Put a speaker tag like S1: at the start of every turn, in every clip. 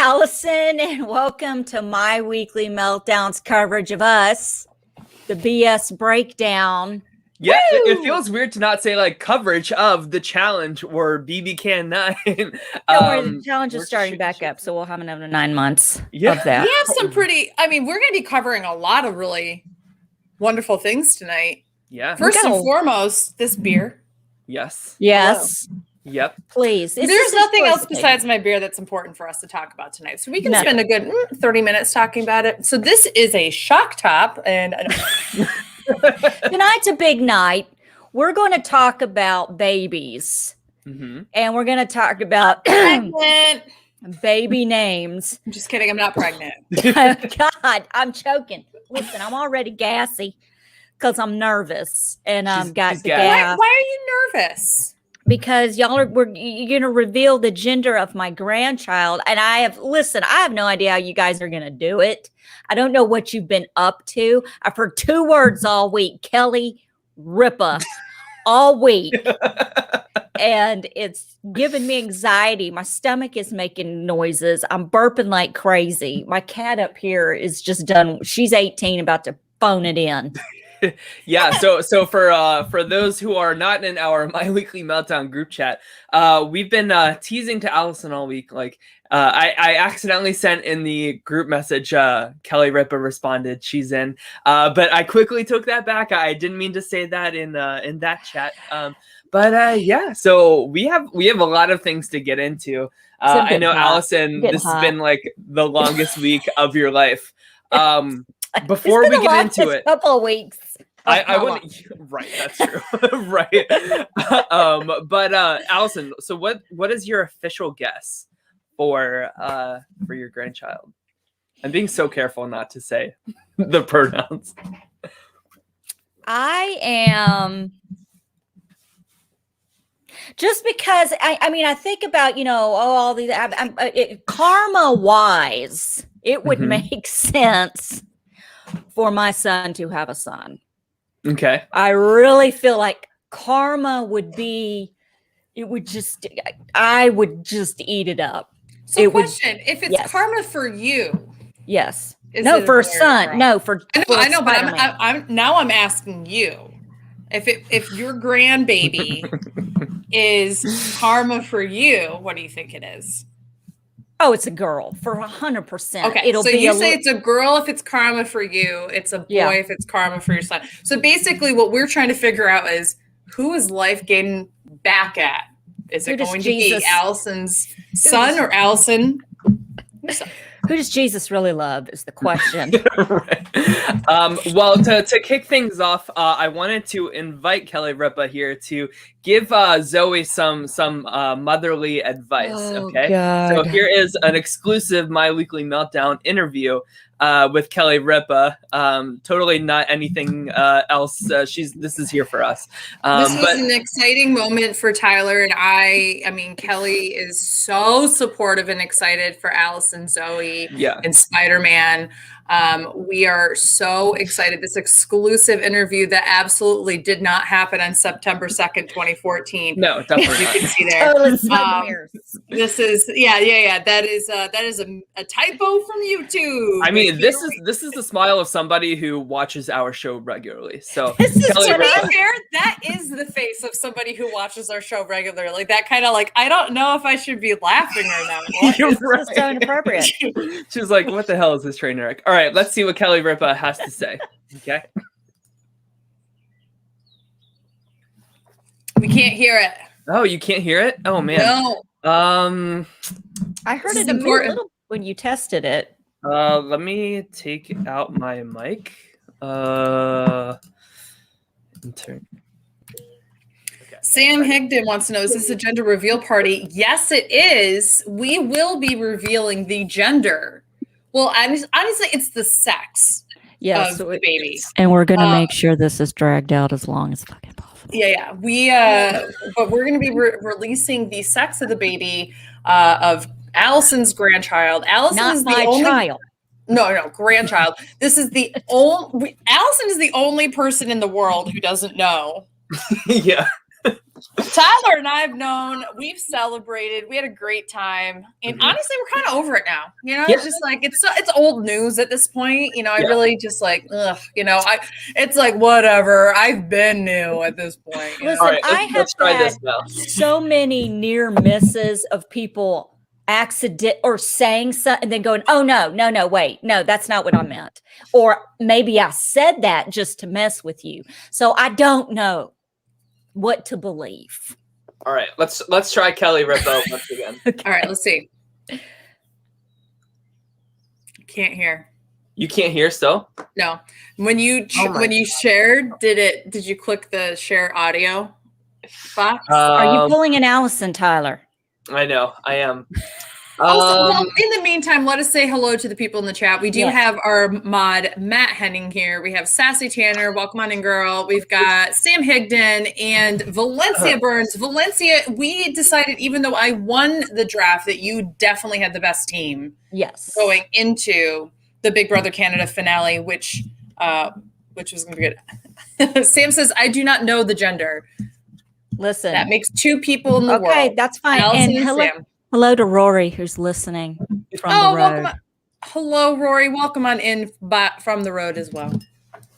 S1: Allison, and welcome to my weekly Meltdowns coverage of us, the BS breakdown.
S2: Yeah, it feels weird to not say like coverage of the challenge or BB Can 9.
S1: Don't worry, the challenge is starting back up, so we'll have another 9 months of that.
S3: We have some we're going to be covering a lot of really wonderful things tonight.
S2: Yeah.
S3: First and foremost, this beer.
S2: Yes.
S1: Yes.
S2: Wow. Yep.
S1: Please.
S3: There's nothing else besides my beer that's important for us to talk about tonight. So we can spend a good 30 minutes talking about it. So this is a shock top. And
S1: tonight's a big night. We're going to talk about babies. Mm-hmm. And we're going to talk about baby names.
S3: I'm just kidding. I'm not pregnant.
S1: God, I'm choking. Listen, I'm already gassy because I'm nervous. And I've got the gas.
S3: Why are you nervous?
S1: Because you're going to reveal the gender of my grandchild. And I have no idea how you guys are going to do it. I don't know what you've been up to. I've heard 2 words all week, Kelly, Ripa, all week. And it's giving me anxiety. My stomach is making noises. I'm burping like crazy. My cat up here is just done. She's 18, about to phone it in.
S2: Yeah, so for those who are not in our My Weekly Meltdown group chat, we've been teasing to Allison all week. Like I accidentally sent in the group message. Kelly Ripa responded, she's in, but I quickly took that back. I didn't mean to say that in that chat. But yeah, so we have a lot of things to get into. I know, Allison, this has been like the longest week of your life. Before we get into it,
S1: couple of weeks.
S2: I wouldn't. Right, that's true. Right. But Allison, so what is your official guess for your grandchild? I'm being so careful not to say the pronouns.
S1: I am. Just because I think about, all these karma wise, it would make sense for my son to have a son.
S2: Okay.
S1: I really feel like karma would I would just eat it up.
S3: So if it's karma for you.
S1: Yes. No, for a son. No, for
S3: I know, but I'm asking you. If your grandbaby is karma for you, what do you think it is?
S1: Oh, it's a girl for 100%.
S3: Okay, so you say it's a girl if it's karma for you. It's a boy if it's karma for your son. So basically what we're trying to figure out is who is life getting back at? Is it going to be Allison's son or Allison?
S1: Who does Jesus really love is the question.
S2: Right. Well, to kick things off, I wanted to invite Kelly Ripa here to give Zoe some motherly advice. Okay,
S1: God.
S2: So here is an exclusive My Weekly Meltdown interview with Kelly Ripa. Totally not anything else. This is here for us.
S3: This was an exciting moment for Tyler and I mean, Kelly is so supportive and excited for Allison, Zoe, and Spider-Man. We are so excited. This exclusive interview that absolutely did not happen on September 2nd, 2014.
S2: No, definitely
S3: you
S2: not.
S3: can see there. This is That is a typo from YouTube.
S2: I mean, this is the smile of somebody who watches our show regularly. So
S3: to be fair, that is the face of somebody who watches our show regularly. That kind of like, I don't know if I should be laughing right now.
S1: You're right. So inappropriate.
S2: She's like, what the hell is this train wreck? All right, let's see what Kelly Ripa has to say. Okay.
S3: We can't hear it.
S2: Oh, you can't hear it? Oh man.
S3: No.
S1: I heard it a little when you tested it.
S2: Let me take out my mic.
S3: Sam Higdon wants to know, is this a gender reveal party? Yes, it is. We will be revealing the gender. Well, honestly, it's the sex of the baby.
S1: And we're going to make sure this is dragged out as long as fucking possible.
S3: Yeah. But we're going to be releasing the sex of the baby of Allison's grandchild.
S1: Allison is my child.
S3: No, grandchild. This is the Allison is the only person in the world who doesn't know.
S2: Yeah.
S3: Tyler and I have known, we've celebrated, we had a great time, and honestly, we're kind of over it now. You know, it's just like it's old news at this point. You know, I really just like, ugh. You know, it's like whatever. I've been new at this point.
S1: Listen, right, I have had so many near misses of people accident or saying something and then going, oh no, wait, no, that's not what I meant, or maybe I said that just to mess with you. So I don't know what to believe.
S2: All right, let's try Kelly Ripa once again.
S3: Okay. All right, let's see. Can't hear.
S2: You can't hear still?
S3: No. When you shared, did you click the share audio box?
S1: Are you pulling an Allison, Tyler?
S2: I know, I am.
S3: Also, well, in the meantime, let us say hello to the people in the chat. We do have our mod, Matt Henning, here. We have Sassy Tanner. Welcome on in, girl. We've got Sam Higdon and Valencia Burns. Valencia, we decided, even though I won the draft, that you definitely had the best team.
S1: Yes.
S3: Going into the Big Brother Canada finale, which was going to be good. Sam says, I do not know the gender.
S1: Listen.
S3: That makes two people in the world.
S1: Okay, that's fine.
S3: Allison
S1: and
S3: Sam.
S1: Hello to Rory, who's listening from the road.
S3: Hello, Rory. Welcome on in from the road as well.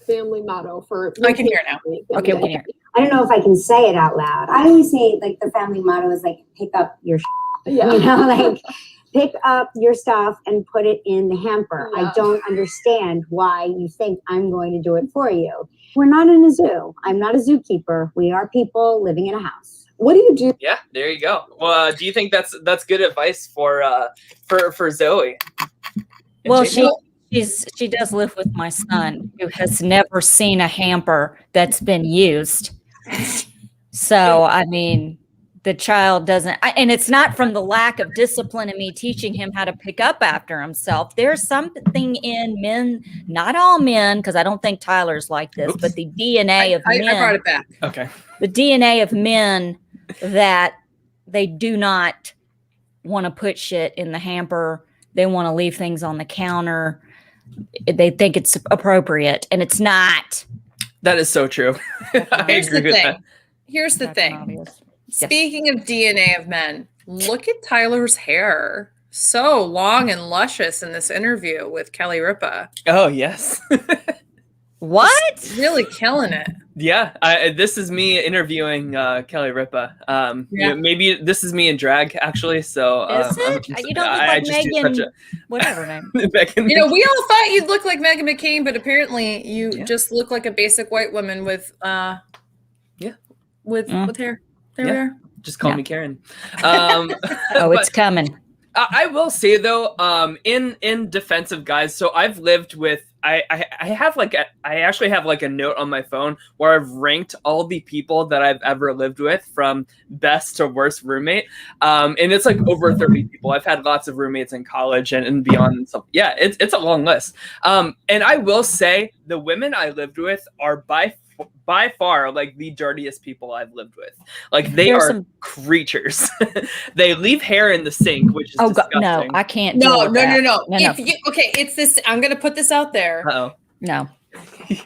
S4: Family motto for.
S3: I can hear now.
S1: Okay, we can hear.
S5: I don't know if I can say it out loud. I always say like the family motto is like pick up your you know, like pick up your stuff and put it in the hamper. I don't understand why you think I'm going to do it for you. We're not in a zoo. I'm not a zookeeper. We are people living in a house. What do you do?
S2: Yeah, there you go. Well, do you think that's good advice for Zoe?
S1: Well, she does live with my son, who has never seen a hamper that's been used. So, I mean, the child doesn't, and it's not from the lack of discipline in me teaching him how to pick up after himself. There's something in men, not all men, because I don't think Tyler's like this, but the DNA of men.
S3: I brought it back.
S2: Okay.
S1: The DNA of men that they do not want to put shit in the hamper. They want to leave things on the counter. They think it's appropriate, and it's not.
S2: That is so true. I agree with that.
S3: Here's the thing. Speaking of DNA of men, look at Tyler's hair. So long and luscious in this interview with Kelly Ripa.
S2: Oh, yes.
S1: What?
S3: Just really killing it.
S2: Yeah, this is me interviewing Kelly Ripa. Maybe this is me in drag, actually. So
S1: is it? You don't look like Megan, whatever name.
S3: You know, we all thought you'd look like Megan McCain, but apparently you just look like a basic white woman with with hair. There we are.
S2: Just call me Karen.
S1: It's coming.
S2: I will say though, in defense of guys, so I've lived with. I actually have like a note on my phone where I've ranked all the people that I've ever lived with from best to worst roommate. And it's like over 30 people. I've had lots of roommates in college and beyond. And so yeah, it's a long list. And I will say the women I lived with are by far like the dirtiest people I've lived with. Like they are creatures. They leave hair in the sink, which is disgusting.
S1: No, I can't.
S3: No. It's this. I'm gonna put this out there.
S2: Uh-oh.
S1: No.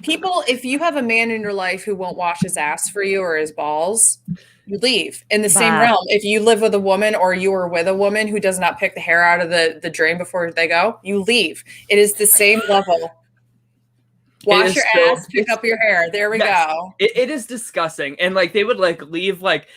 S3: People, if you have a man in your life who won't wash his ass for you or his balls, you leave. In the same realm, if you live with a woman or you are with a woman who does not pick the hair out of the drain before they go, you leave. It is the same level. Wash your ass, pick up your hair. There we go.
S2: It is disgusting. And like they would like leave like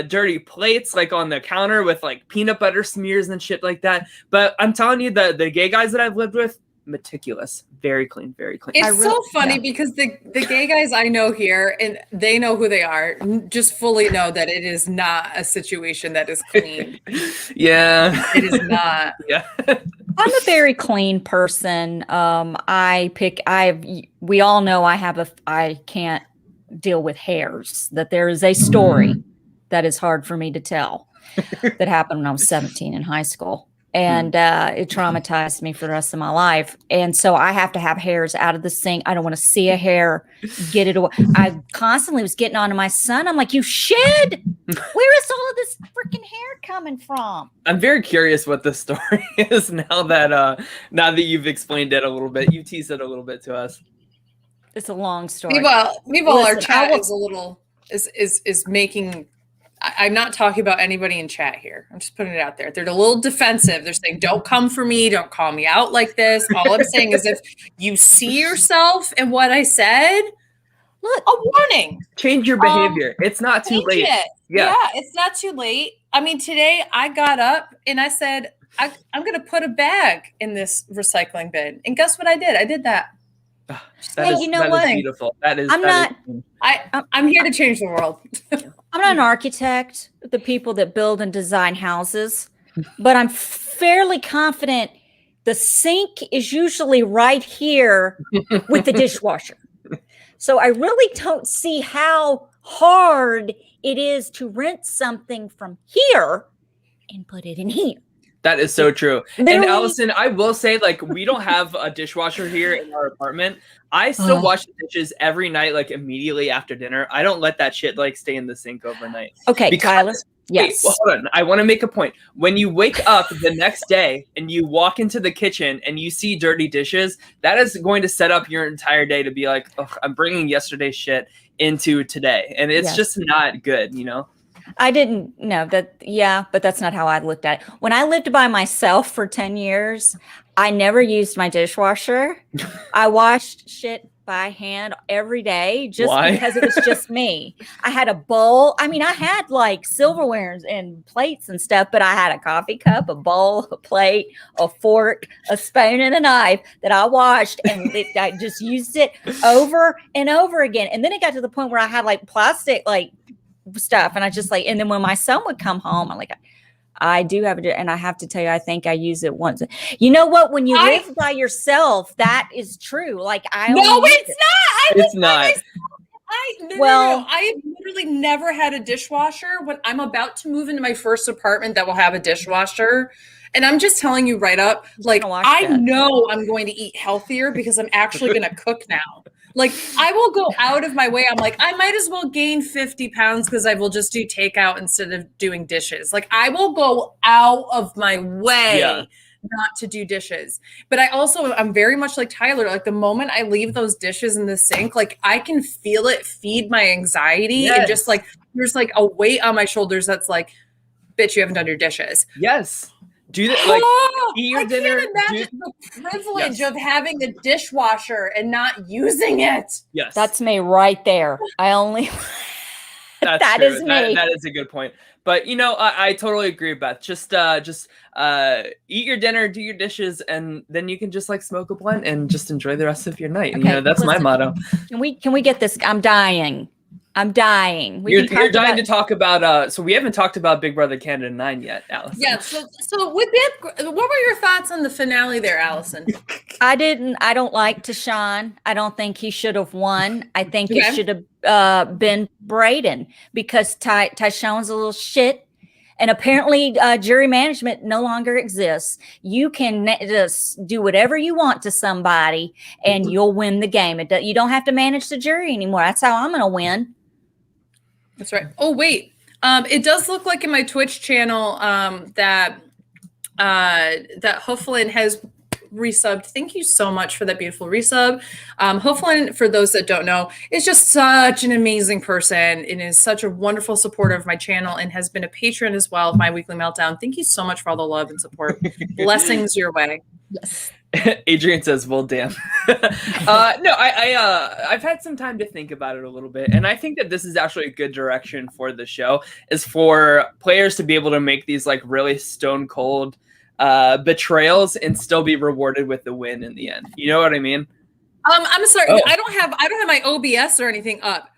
S2: dirty plates like on the counter with like peanut butter smears and shit like that. But I'm telling you, the gay guys that I've lived with, meticulous, very clean, very clean.
S3: It's so funny because the gay guys I know here, and they know who they are, just fully know that it is not a situation that is clean.
S2: Yeah.
S3: It is not.
S2: Yeah.
S1: I'm a very clean person. We all know I can't deal with hairs, that there is a story that is hard for me to tell that happened when I was 17 in high school. And it traumatized me for the rest of my life. And so I have to have hairs out of the sink. I don't want to see a hair, get it away. I constantly was getting on to my son. I'm like, you should. Where is all of this freaking hair coming from?
S2: I'm very curious what the story is now that you've explained it a little bit. You teased it a little bit to us.
S1: It's a long story.
S3: Meanwhile, our chat is a little is making I'm not talking about anybody in chat here. I'm just putting it out there. They're a little defensive. They're saying, don't come for me. Don't call me out like this. All I'm saying is if you see yourself in what I said, look, a warning.
S2: Change your behavior. It's not too late.
S3: Yeah, it's not too late. I mean, today I got up and I said, I'm going to put a bag in this recycling bin. And guess what I did? I did that.
S1: Hey, you know what?
S2: Is beautiful.
S3: I'm here to change the world.
S1: I'm not an architect, the people that build and design houses, but I'm fairly confident the sink is usually right here with the dishwasher. So I really don't see how hard it is to rinse something from here and put it in here.
S2: That is so true.
S1: Literally.
S2: And Allison, I will say, like, we don't have a dishwasher here in our apartment. I still wash the dishes every night, like immediately after dinner. I don't let that shit like stay in the sink overnight.
S1: Okay, Tyler. Yes.
S2: Wait, hold on. I want to make a point. When you wake up the next day and you walk into the kitchen and you see dirty dishes, that is going to set up your entire day to be like, oh, I'm bringing yesterday's shit into today. And it's just not good, you know?
S1: I didn't know that. Yeah, but that's not how I looked at it. When I lived by myself for 10 years, I never used my dishwasher. I washed shit by hand every day just because it was just me. I had a bowl. I mean, I had like silverware and plates and stuff, but I had a coffee cup, a bowl, a plate, a fork, a spoon, and a knife that I washed, and I just used it over and over again. And then it got to the point where I had like plastic, like stuff, and I just like, and then when my son would come home, I'm like, I do have it, and I have to tell you, I think I use it once. You know what? When you live by yourself, that is true. Like
S2: it's not.
S3: I have literally never had a dishwasher. When I'm about to move into my first apartment that will have a dishwasher, and I'm just telling you right up, like I know I'm going to eat healthier because I'm actually going to cook now. Like I will go out of my way. I'm like, I might as well gain 50 pounds because I will just do takeout instead of doing dishes. Like I will go out of my way not to do dishes. But I'm very much like Tyler. Like the moment I leave those dishes in the sink, like I can feel it feed my anxiety and just like, there's like a weight on my shoulders that's like, bitch, you haven't done your dishes.
S2: Yes. Do that, like eat your dinner.
S3: I can't imagine the privilege of having a dishwasher and not using it.
S2: Yes,
S1: that's me right there. I only
S2: that is me. That is a good point. But you know, I totally agree, Beth. Just eat your dinner, do your dishes, and then you can just like smoke a blunt and just enjoy the rest of your night. Okay, you know, that's my motto.
S1: Can we get this? I'm dying. You're
S2: dying to talk about. So we haven't talked about Big Brother Canada 9 yet, Allison.
S3: Yeah. So with that, what were your thoughts on the finale there, Allison?
S1: I don't like Tashawn. I don't think he should have won. I think it should have been Brayden because Tashawn's a little shit. And apparently jury management no longer exists. You can just do whatever you want to somebody and you'll win the game. You don't have to manage the jury anymore. That's how I'm going to win.
S3: That's right. Oh, wait. It does look like in my Twitch channel that Hooflin has resubbed. Thank you so much for that beautiful resub. Hooflin, for those that don't know, is just such an amazing person and is such a wonderful supporter of my channel and has been a patron as well of my weekly meltdown. Thank you so much for all the love and support. Blessings your way.
S1: Yes.
S2: Adrian says, well, damn. No, I've had some time to think about it a little bit. And I think that this is actually a good direction for the show, is for players to be able to make these like really stone cold betrayals and still be rewarded with the win in the end. You know what I mean?
S3: I'm sorry. I don't have my OBS or anything up.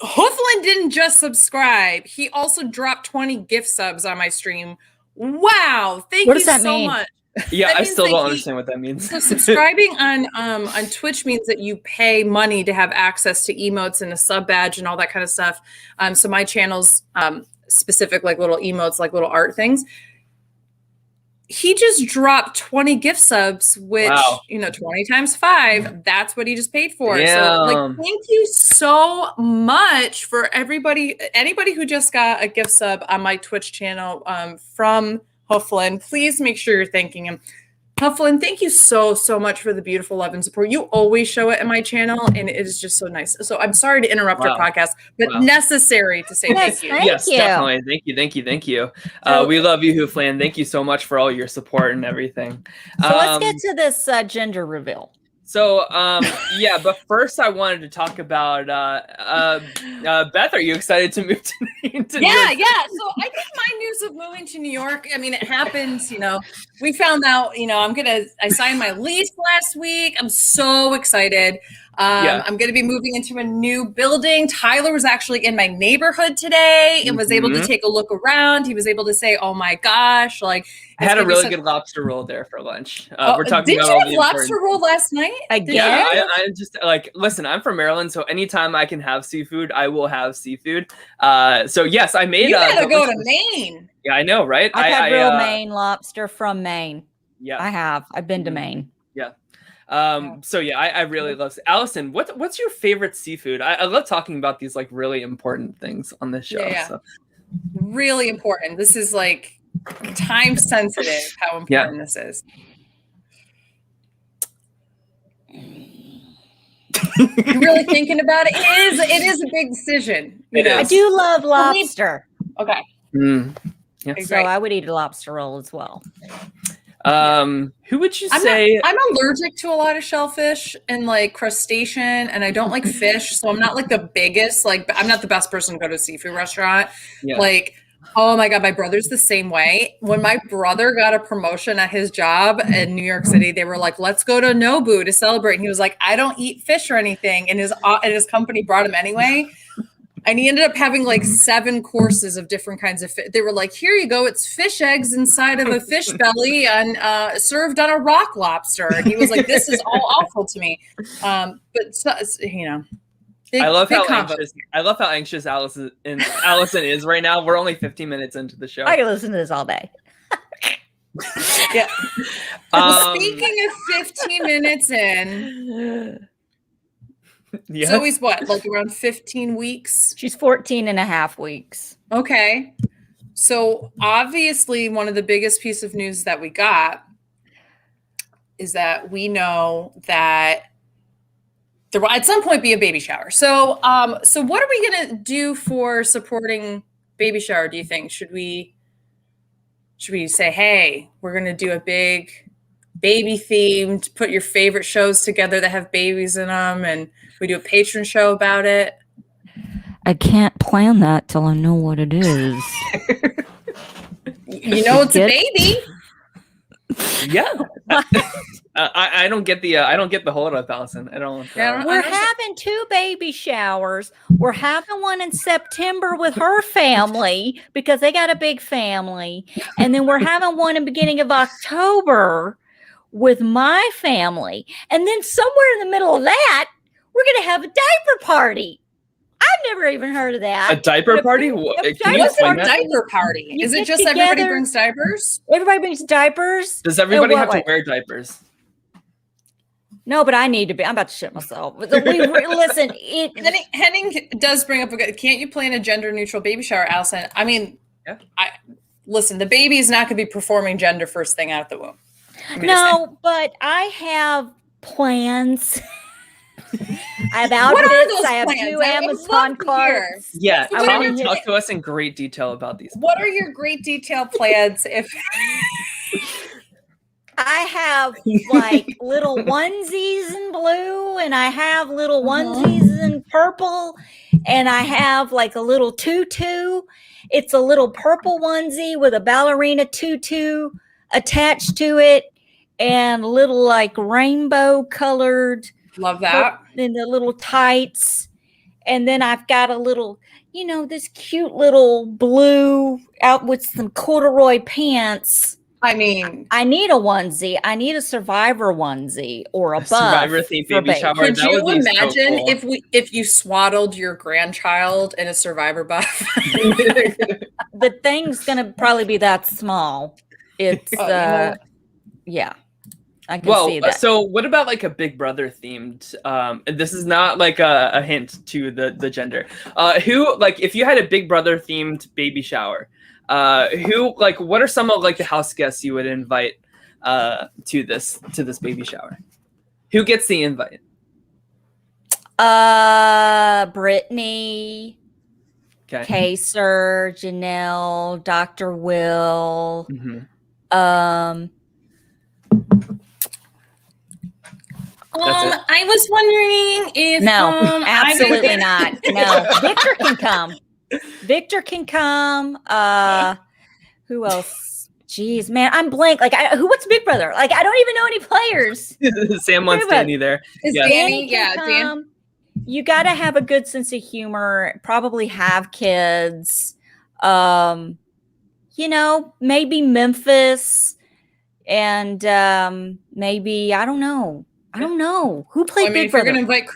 S3: Hooflin didn't just subscribe. He also dropped 20 gift subs on my stream. Wow. Thank you so much.
S2: Yeah, I still don't understand what that means.
S3: So subscribing on Twitch means that you pay money to have access to emotes and a sub badge and all that kind of stuff. So my channel's specific, like little emotes, like little art things. He just dropped 20 gift subs, which, 20 times 5, that's what he just paid for.
S2: Yeah.
S3: So thank you so much for anybody who just got a gift sub on my Twitch channel from Hooflin. Please make sure you're thanking him. Hufflin, thank you so much for the beautiful love and support. You always show it in my channel, and it is just so nice. So I'm sorry to interrupt our podcast, but necessary to say thank you.
S2: Yes, definitely. Thank you. We love you, Hoofland. Thank you so much for all your support and everything.
S1: So let's get to this gender reveal.
S2: So, but first I wanted to talk about Beth. Are you excited to move to New York?
S3: So I think my news of moving to New York, I mean, it happens, we found out, I signed my lease last week. I'm so excited. I'm going to be moving into a new building. Tyler was actually in my neighborhood today and was able to take a look around. He was able to say, "Oh my gosh!" Like,
S2: I had a really good lobster roll there for lunch. We're talking about
S3: all the important. Did you have lobster roll last night?
S2: Yeah, I'm just listen. I'm from Maryland, so anytime I can have seafood, I will have seafood. So yes, I made.
S3: You gotta go to Maine.
S2: Yeah, I know, right?
S1: I've had real Maine lobster from Maine.
S2: Yeah,
S1: I have. I've been to Maine.
S2: Yeah. So yeah, I really love Allison. What's your favorite seafood? I love talking about these like really important things on this show.
S3: Yeah.
S2: So.
S3: Really important. This is like time sensitive how important this is. You're really thinking about it? It is a big decision.
S1: I do love lobster.
S3: Okay.
S2: Yeah.
S1: So I would eat a lobster roll as well.
S2: Who would you say?
S3: I'm allergic to a lot of shellfish and like crustacean, and I don't like fish, so I'm not like the biggest. Like, I'm not the best person to go to a seafood restaurant. Yeah. Like, oh my god, my brother's the same way. When my brother got a promotion at his job in New York City, they were like, "Let's go to Nobu to celebrate," and he was like, "I don't eat fish or anything," and his company brought him anyway. And he ended up having like 7 courses of different kinds of fish. They were like, "Here you go. It's fish eggs inside of a fish belly and served on a rock lobster." And he was like, "This is all awful to me." But
S2: I love how anxious Allison is right now. We're only 15 minutes into the show.
S1: I can listen to this all day.
S3: Yeah. Speaking of 15 minutes in.
S2: Yes.
S3: Zoe's what, like around 15 weeks?
S1: She's 14 and a half weeks.
S3: Okay. So obviously one of the biggest piece of news that we got is that we know that there will at some point be a baby shower. So so what are we going to do for supporting baby shower, do you think? Should we say, "Hey, we're going to do a big baby themed, put your favorite shows together that have babies in them, and we do a patron show about it"?
S1: I can't plan that till I know what it is.
S3: It's a baby.
S2: Yeah. I don't get the hold up, Allison. I don't.
S1: We're having 2 baby showers. We're having one in September with her family because they got a big family, and then we're having one in beginning of October with my family, and then somewhere in the middle of that, we're going to have a diaper party. I've never even heard of that.
S2: A diaper party?
S3: What's a diaper party? Is it just together, everybody brings diapers?
S1: Everybody brings diapers.
S2: Does everybody have to wear diapers?
S3: No, but I need to be. I'm about to shit myself. Listen, Henning does bring up a good. Can't you plan a gender-neutral baby shower, Allison? I mean, listen, the baby is not going to be performing gender first thing out of the womb.
S1: No, but I have plans. I have outfits. I have 2 Amazon cards.
S2: Yeah, talk to us in great detail about these.
S3: What are your great detail plans? If
S1: I have like little onesies in blue, and I have little onesies in purple, and I have like a little tutu. It's a little purple onesie with a ballerina tutu attached to it, and little like rainbow colored.
S3: Love that.
S1: And the little tights. And then I've got a little, this cute little blue out with some corduroy pants.
S3: I mean,
S1: I need a onesie. I need a Survivor onesie or a buff.
S2: Survivor themed baby shower.
S3: Could you imagine if you swaddled your grandchild in a Survivor buff?
S1: The thing's going to probably be that small. It's, yeah. I can see that.
S2: So what about like a Big Brother themed? This is not like a hint to the gender. Who, like, if you had a Big Brother themed baby shower, what are some of like the house guests you would invite to this baby shower? Who gets the invite?
S1: Brittany,
S2: Okay.
S1: Kaser, Janelle, Dr. Will.
S3: I was wondering if
S1: no, absolutely not. No, Victor can come. Victor can come. Who else? Jeez, man, I'm blank. Like, what's Big Brother? Like, I don't even know any players.
S2: Sam wants Danny there.
S3: Yes.
S1: Danny can come. You got to have a good sense of humor. Probably have kids. You know, maybe Memphis, and maybe I don't know. Who played Big
S3: if
S1: Brother.
S3: You're going to invite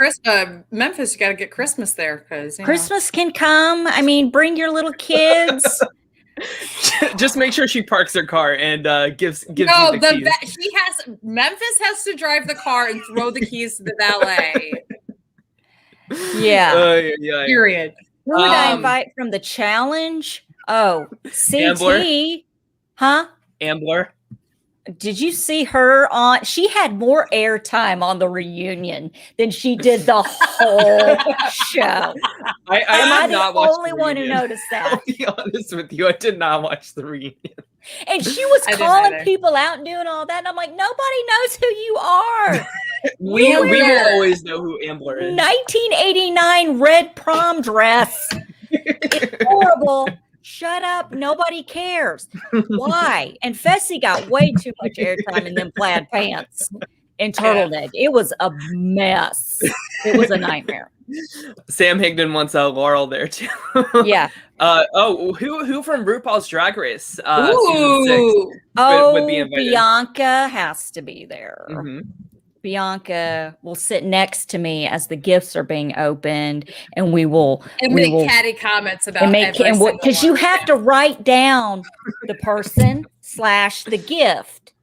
S3: Memphis, you got to get Christmas there because
S1: Christmas can come. I mean, bring your little kids.
S2: Just make sure she parks her car and gives you the keys.
S3: Memphis has to drive the car and throw the keys to the valet.
S1: Yeah.
S3: Period.
S1: Who would I invite from the challenge? Oh, CT.
S2: Ambler.
S1: Huh?
S2: Ambler.
S1: Did you see her on? She had more airtime on the reunion than she did the whole show.
S2: I did not watch the
S1: only one who noticed that.
S2: I'll be honest with you, I did not watch the reunion.
S1: And she was calling people out and doing all that. And I'm like, nobody knows who you are.
S2: we will always know who Ambler is.
S1: 1989 red prom dress. It's horrible. Shut up. Nobody cares. Why? And Fessy got way too much airtime in them plaid pants and turtleneck. It was a mess. It was a nightmare.
S2: Sam Higdon wants Laurel there too.
S1: Yeah.
S2: Who from RuPaul's Drag Race season 6 would be invited?
S1: Bianca has to be there. Bianca will sit next to me as the gifts are being opened, and we will
S3: make catty comments about
S1: because you have to write down the person / the gift,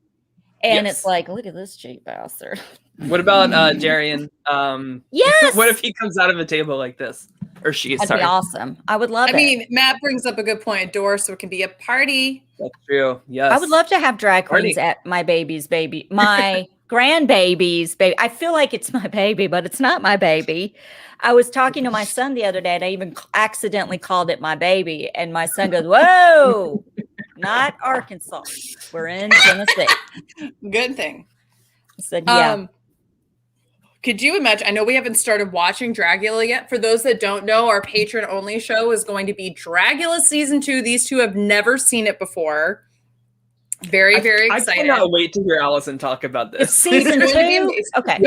S1: and it's like, look at this cheap bastard.
S2: What about Jarian?
S1: Yes.
S2: What if he comes out of a table like this, or she?
S1: That'd be awesome. I would love it.
S3: I mean, Matt brings up a good point. A door, so it can be a party.
S2: That's true. Yes.
S1: I would love to have drag queens at my grandbaby's baby. I feel like it's my baby, but it's not my baby. I was talking to my son the other day, and I even accidentally called it my baby. And my son goes, "Whoa, not Arkansas. We're in Tennessee."
S3: Good thing.
S1: I said, "Yeah."
S3: Could you imagine? I know we haven't started watching Dragula yet. For those that don't know, our patron-only show is going to be Dragula Season 2. These two have never seen it before. Very, very excited.
S2: I cannot wait to hear Allison talk about this.
S1: It's season 2? Okay.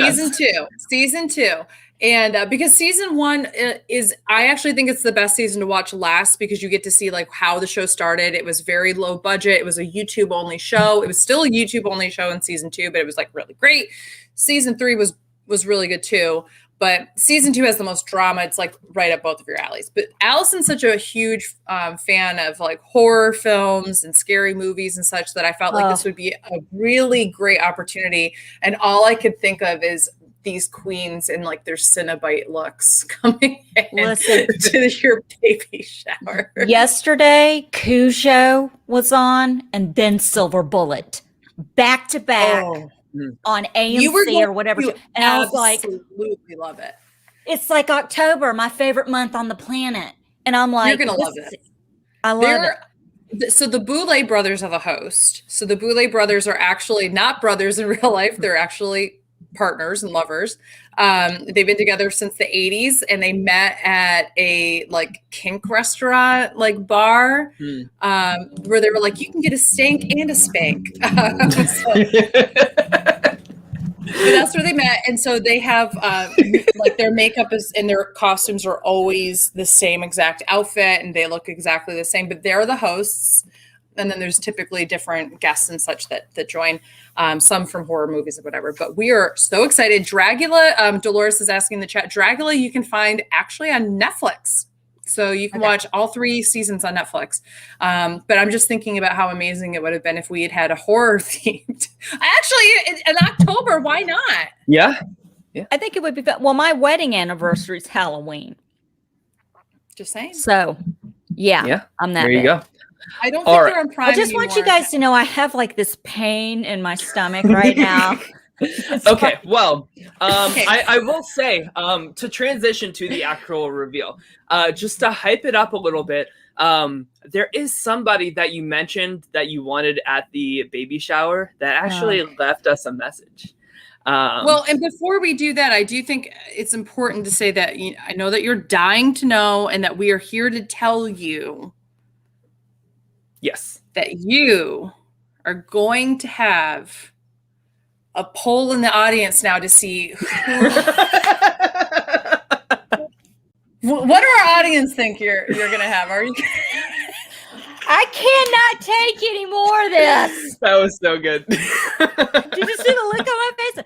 S3: Season 2. And because season 1 I actually think it's the best season to watch last because you get to see like how the show started. It was very low budget. It was a YouTube only show. It was still a YouTube only show in season 2, but it was like really great. Season 3 was really good too. But season 2 has the most drama. It's like right up both of your alleys. But Allison's such a huge fan of like horror films and scary movies and such that I felt like this would be a really great opportunity. And all I could think of is these queens in like their Cinnabite looks coming in to your baby shower.
S1: Yesterday, Cujo was on, and then Silver Bullet, back to back. On AMC or whatever. And I was like,
S3: absolutely love it.
S1: It's like October, my favorite month on the planet. And I'm like,
S3: you're going to love it.
S1: I love
S3: it. So the Boulay brothers are the host. So the Boulay brothers are actually not brothers in real life. They're actually partners and lovers. They've been together since the 80s, and they met at a like kink restaurant, like bar, where they were like, you can get a stank and a spank. But that's where they met. And so they have like their makeup and their costumes are always the same exact outfit, and they look exactly the same, but they're the hosts. And then there's typically different guests and such that join, some from horror movies or whatever. But we are so excited. Dragula, Dolores is asking in the chat, Dragula you can find actually on Netflix. So you can watch all 3 seasons on Netflix. But I'm just thinking about how amazing it would have been if we had had a horror themed. Actually, in October, why not?
S2: Yeah.
S1: I think it would be fun. Well, my wedding anniversary is Halloween.
S3: Just saying.
S1: So, yeah. I'm that.
S2: There you go.
S3: I don't
S2: All
S3: think
S2: right.
S3: they're on Prime
S1: I just want you
S3: anymore.
S1: guys to know I have like this pain in my stomach right now.
S2: Okay, well,
S3: Okay.
S2: I will say, to transition to the actual reveal, just to hype it up a little bit, there is somebody that you mentioned that you wanted at the baby shower that actually left us a message.
S3: Well, and before we do that, I do think it's important to say that I know that you're dying to know, and that we are here to tell you
S2: yes.
S3: that you are going to have a poll in the audience now to see what do our audience think you're going to have? Are you?
S1: I cannot take any more of this.
S2: That was so good.
S1: Did you see the look on my face?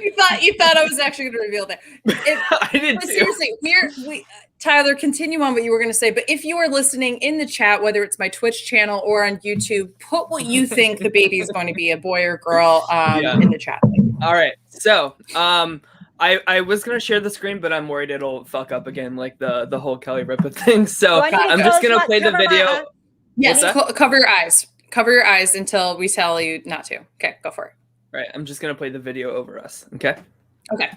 S3: You thought I was actually going to reveal that.
S2: I did too.
S3: Seriously, Tyler, continue on what you were going to say. But if you are listening in the chat, whether it's my Twitch channel or on YouTube, put what you think the baby is going to be, a boy or girl, in the chat.
S2: All right. So, I was gonna share the screen, but I'm worried it'll fuck up again, like the whole Kelly Ripa thing. So I'm just gonna play the video.
S3: Yes, cover your eyes. Cover your eyes until we tell you not to. Okay, go for it.
S2: Right, I'm just gonna play the video over us. Okay.
S3: Okay.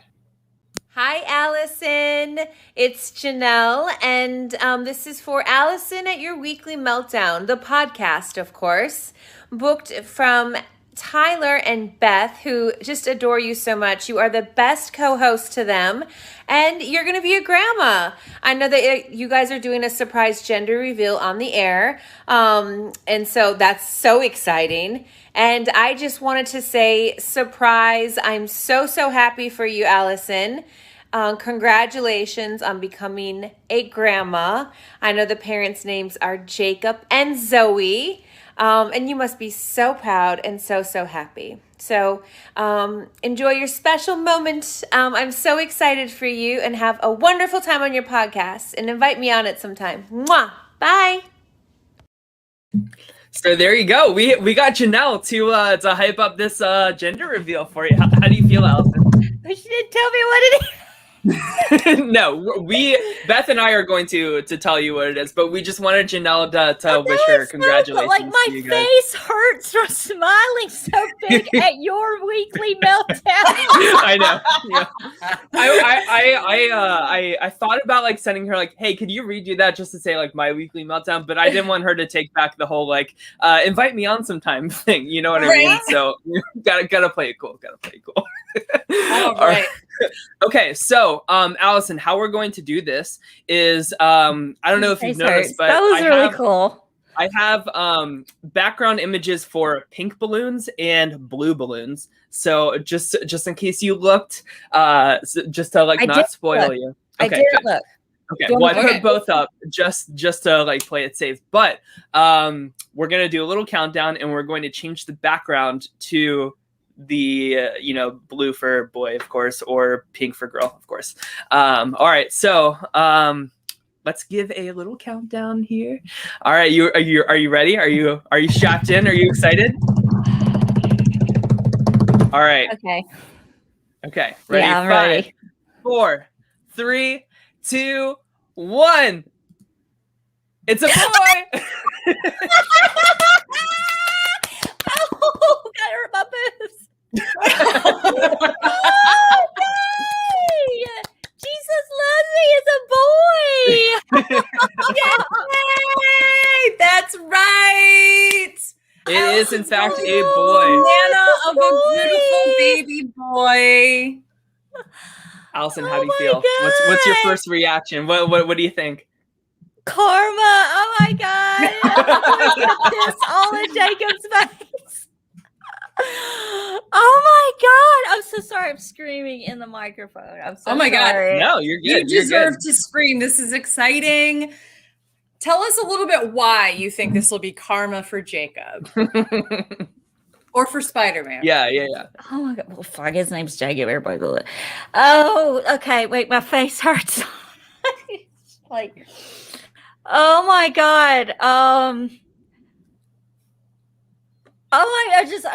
S6: Hi, Allison. It's Janelle, and this is for Allison at Your Weekly Meltdown, the podcast, of course, booked from Tyler and Beth, who just adore you so much. You are the best co-host to them, and you're going to be a grandma. I know that you guys are doing a surprise gender reveal on the air, and so that's so exciting. And I just wanted to say, surprise, I'm so happy for you, Allison. Congratulations on becoming a grandma. I know the parents' names are Jacob and Zoe. And you must be so proud and so happy. So enjoy your special moment. I'm so excited for you, and have a wonderful time on your podcast, and invite me on it sometime. Mwah! Bye.
S2: So there you go. We got Janelle to hype up this gender reveal for you. How do you feel, Allison?
S1: But she didn't tell me what it is.
S2: No, Beth and I are going to tell you what it is, but we just wanted Janelle to wish her congratulations.
S1: Like my face hurts from smiling so big at your weekly meltdown.
S2: I know. Yeah. I thought about like sending her like, hey, could you redo that just to say like my weekly meltdown? But I didn't want her to take back the whole like invite me on sometime thing. You know what I mean? So gotta play it cool. Gotta play it cool.
S3: All right.
S2: Okay, so Allison, how we're going to do this is I don't know if you've noticed, but
S1: that was really cool.
S2: I have background images for pink balloons and blue balloons. So just in case you looked, just to like not spoil you. Okay,
S1: I did look.
S2: Okay, well, I put both up just to like play it safe. But we're gonna do a little countdown, and we're going to change the background to the blue for boy, of course, or pink for girl, of course. All right, so let's give a little countdown here. All right, are you ready? Are you strapped in? Are you excited? All right. Okay. Ready?
S1: Yeah, I'm
S2: 5,
S1: ready.
S2: 4, 3, 2, 1. It's a boy.
S1: Oh, that hurt my boobs. Jesus loves me. It's a boy.
S3: Yay! That's right.
S2: It is, in fact, a boy.
S3: Nana of a beautiful baby boy.
S2: Allison, how do you feel? What's your first reaction? What do you think?
S1: Karma. Oh my God. This all in Jacob's face. Oh my God. I'm so sorry. I'm screaming in the microphone. I'm so sorry.
S3: God.
S2: No, you're good.
S3: You deserve to scream. This is exciting. Tell us a little bit why you think this will be karma for Jacob. Or for Spider-Man.
S2: Yeah.
S1: Oh my God. Well, fuck, his name's Jacob. Everybody will. Oh, okay. Wait, my face hurts. Like, oh my God.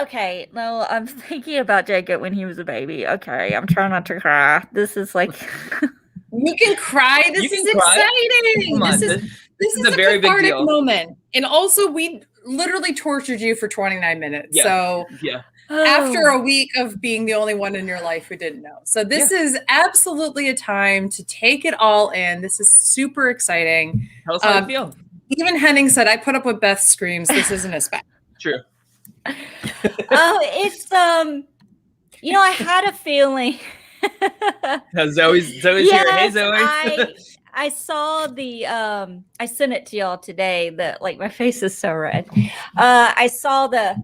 S1: Okay. No, I'm thinking about Jacob when he was a baby. Okay. I'm trying not to cry. This is like.
S3: You can cry. This is exciting. This is a very big deal moment. And also, we literally tortured you for 29 minutes.
S2: Yeah.
S3: So
S2: Yeah.
S3: after a week of being the only one in your life who didn't know. So this is absolutely a time to take it all in. This is super exciting.
S2: Tell us how you feel.
S3: Even Henning said, I put up with Beth's screams. This isn't a spec.
S2: True.
S1: It's I had a feeling.
S2: Zoe's here. Hey, Zoe.
S1: I saw the I sent it to y'all today. That like my face is so red. I saw the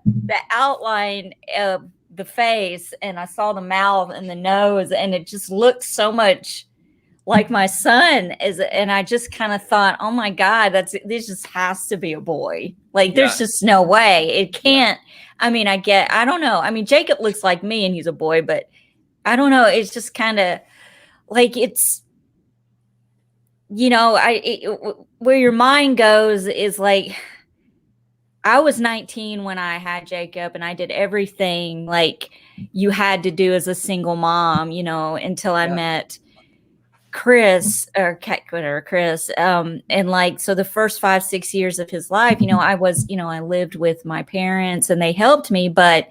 S1: outline of the face, and I saw the mouth and the nose, and it just looked so much like my son. And I just kind of thought, oh my God, this just has to be a boy. Like there's just no way it can't. I mean, I don't know. I mean, Jacob looks like me, and he's a boy, but I don't know. It's just kind of like it's. Where your mind goes is like, I was 19 when I had Jacob, and I did everything like you had to do as a single mom, until I met Chris. And like, so the first 5-6 years of his life, I lived with my parents and they helped me, but,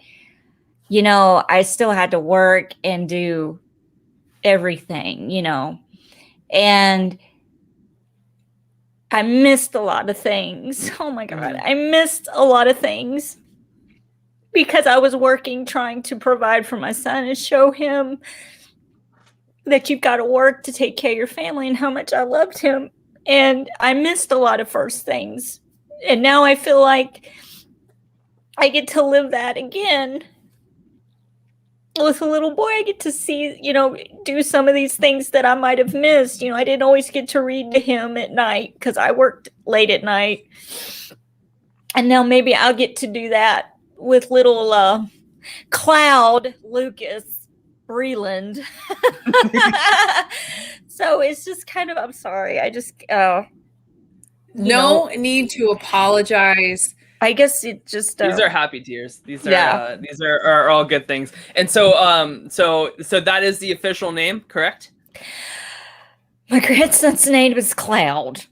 S1: I still had to work and do everything, and I missed a lot of things. Oh my God. I missed a lot of things because I was working, trying to provide for my son and show him that you've got to work to take care of your family and how much I loved him. And I missed a lot of first things. And now I feel like I get to live that again. With a little boy, I get to see, do some of these things that I might have missed. I didn't always get to read to him at night because I worked late at night. And now maybe I'll get to do that with little Cloud Lucas Breland. So it's just kind of, I'm sorry. I just,
S3: no need to apologize.
S1: I guess it just
S2: these are happy tears. These are all good things. And so so that is the official name, correct?
S1: My grandson's name is Cloud.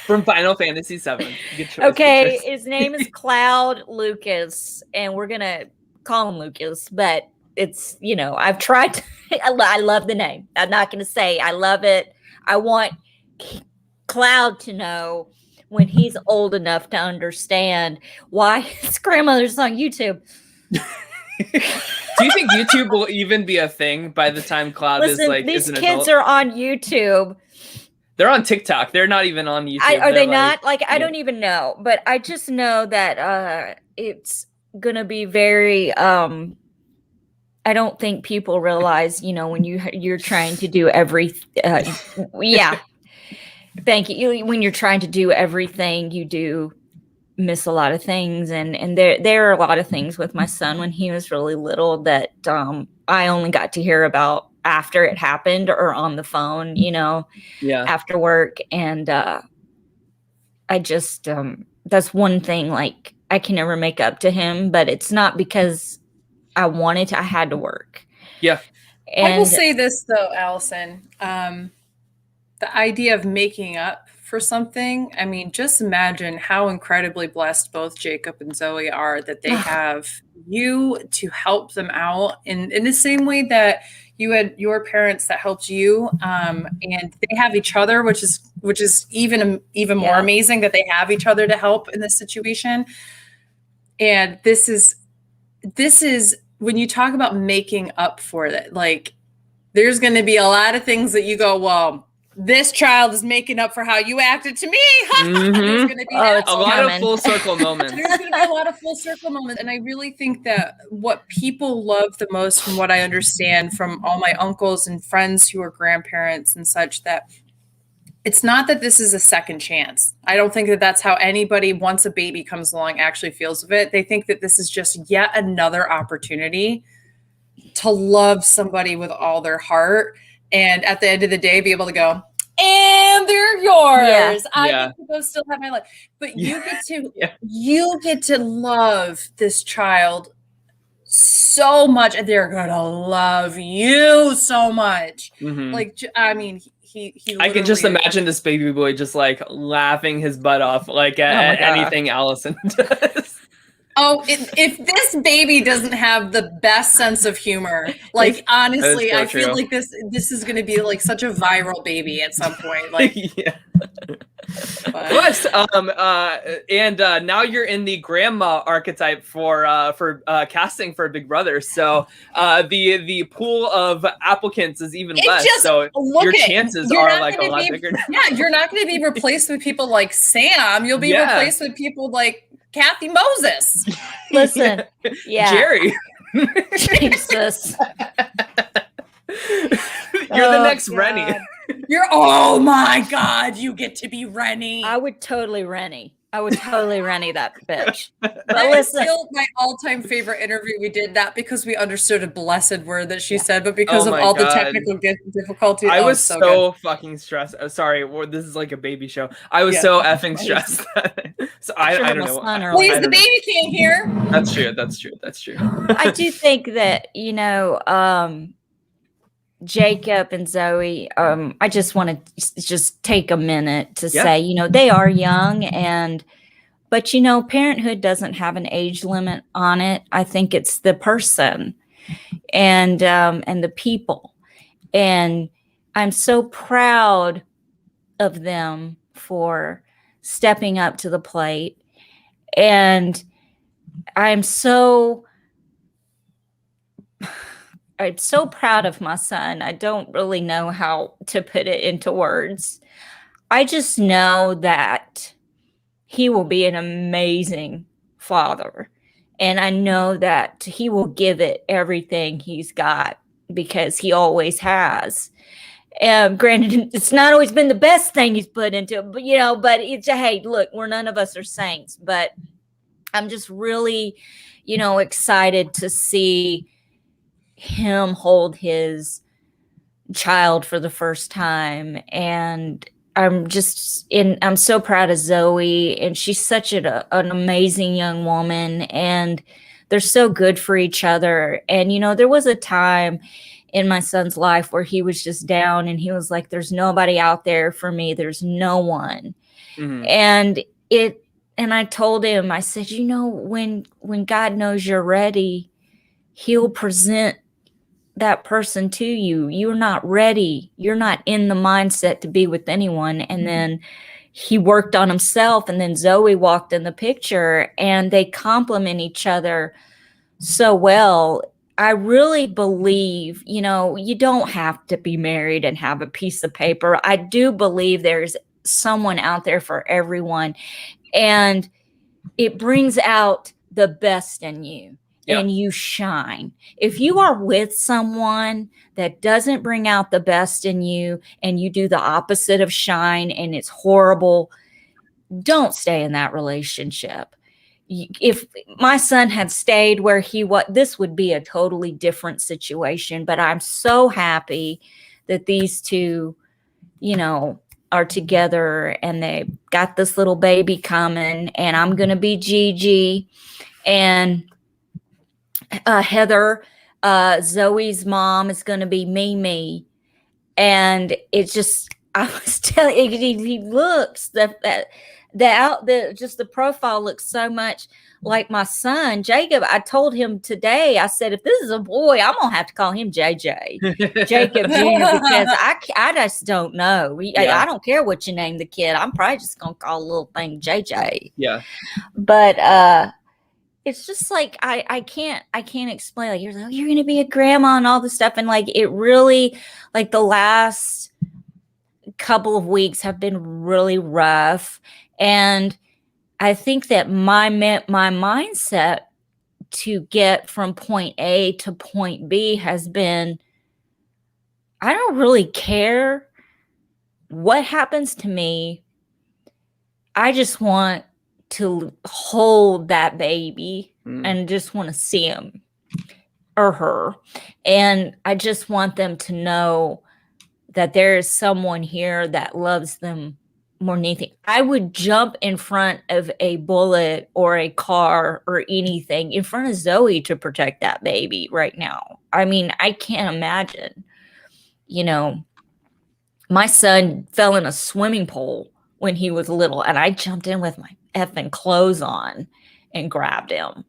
S2: From Final Fantasy VII. Good choice.
S1: Okay,
S2: good choice.
S1: His name is Cloud Lucas, and we're gonna call him Lucas, but it's I've tried to, I love the name. I'm not gonna say I love it. I want Cloud to know when he's old enough to understand why his grandmother's on YouTube.
S2: Do you think YouTube will even be a thing by the time Cloud is an adult?
S1: These kids are on YouTube.
S2: They're on TikTok. They're not even on YouTube.
S1: Are they not? I don't even know. But I just know that it's going to be very... I don't think people realize, when you're trying to do yeah. Thank you. When you're trying to do everything, you do miss a lot of things. And there are a lot of things with my son when he was really little that I only got to hear about after it happened or on the phone, after work. And I just, that's one thing, like, I can never make up to him, but it's not because I wanted to, I had to work.
S2: Yeah.
S3: And I will say this though, Allison, the idea of making up for something. I mean, just imagine how incredibly blessed both Jacob and Zoe are that they have you to help them out in the same way that you had your parents that helped you. And they have each other, which is even more amazing that they have each other to help in this situation. And this is when you talk about making up for it, like there's going to be a lot of things that you go, well, this child is making up for how you acted to me.
S2: Mm-hmm.
S3: There's going to be
S2: a lot of full circle moments.
S3: There's going to be a lot of full circle moments. And I really think that what people love the most, from what I understand from all my uncles and friends who are grandparents and such, that it's not that this is a second chance. I don't think that that's how anybody, once a baby comes along, actually feels of it. They think that this is just yet another opportunity to love somebody with all their heart. And at the end of the day, be able to go, and they're yours. I get to go still have my life. But you get to love this child so much, and they're gonna love you so much.
S2: Mm-hmm.
S3: Like, I mean, he
S2: I can just
S3: literally-
S2: imagine this baby boy just like laughing his butt off like at anything Allison does.
S3: Oh, if this baby doesn't have the best sense of humor, like honestly,
S2: so
S3: I feel
S2: true.
S3: like this is going to be like such a viral baby at some point. Like,
S2: Yeah.
S3: but,
S2: And now you're in the grandma archetype for casting for Big Brother. So the pool of applicants is even
S3: It
S2: less.
S3: just-
S2: So
S3: look
S2: your
S3: at it.
S2: chances
S3: You're
S2: are
S3: not
S2: like a
S3: gonna
S2: lot
S3: be-
S2: bigger now.
S3: yeah, you're not going to be replaced with people like Sam. You'll be
S2: Yeah.
S3: replaced with people like Kathy Moses.
S1: Listen, yeah.
S2: Jerry.
S1: Jesus.
S2: You're the
S1: Oh,
S2: next Rennie.
S1: God.
S3: Oh my God, you get to be Rennie.
S1: I would totally Rennie. I would totally Rennie that bitch. But
S3: That is
S1: listen,
S3: still my all-time favorite interview. We did that because we understood a blessed word that she said, but because
S2: Oh
S3: of
S2: my
S3: all the
S2: God.
S3: technical difficulties,
S2: I was
S3: so
S2: so fucking stressed. Sorry, this is like a baby show. I was
S3: Yeah.
S2: so effing stressed. So I
S1: Sure,
S2: don't
S1: my
S2: know.
S1: son
S3: good.
S1: or
S3: Please,
S2: I
S3: the
S2: don't know.
S3: baby came here.
S2: That's true. That's true. That's true.
S1: I do think that, Jacob and Zoe, I just want to just take a minute to say, they are young but parenthood doesn't have an age limit on it. I think it's the person and the people. And I'm so proud of them for stepping up to the plate. And I'm so proud of my son. I don't really know how to put it into words. I just know that he will be an amazing father. And I know that he will give it everything he's got because he always has. Granted, it's not always been the best thing he's put into it, but it's hey, look, none of us are saints, but I'm just really, excited to see him hold his child for the first time. And I'm so proud of Zoe, and she's such an amazing young woman, and they're so good for each other. And, there was a time in my son's life where he was just down and he was like, there's nobody out there for me. There's no one.
S2: Mhm.
S1: And I told him, I said, when God knows you're ready, he'll present that person to you. You're not ready. You're not in the mindset to be with anyone. And then he worked on himself, and then Zoe walked in the picture, and they complement each other so well. I really believe, you don't have to be married and have a piece of paper. I do believe there's someone out there for everyone, and it brings out the best in you. Yep. And you shine. If you are with someone that doesn't bring out the best in you and you do the opposite of shine and it's horrible, don't stay in that relationship. If my son had stayed where he was, this would be a totally different situation. But I'm so happy that these two, are together and they got this little baby coming, and I'm going to be Gigi, and Heather, Zoe's mom, is going to be Mimi. And it's just, I was telling you, he looks, the profile looks so much like my son, Jacob. I told him today, I said, if this is a boy, I'm going to have to call him JJ, Jacob Jr., because I just don't know. I don't care what you name the kid. I'm probably just going to call the little thing JJ.
S2: Yeah.
S1: But, it's just like I can't explain. Like, you're going to be a grandma and all this stuff, and like it really, like the last couple of weeks have been really rough, and I think that my mindset to get from point A to point B has been, I don't really care what happens to me. I just want to hold that baby and just want to see him or her. And I just want them to know that there is someone here that loves them more than anything. I would jump in front of a bullet or a car or anything in front of Zoe to protect that baby right now. I mean, I can't imagine, my son fell in a swimming pool when he was little, and I jumped in with my effing clothes on and grabbed him.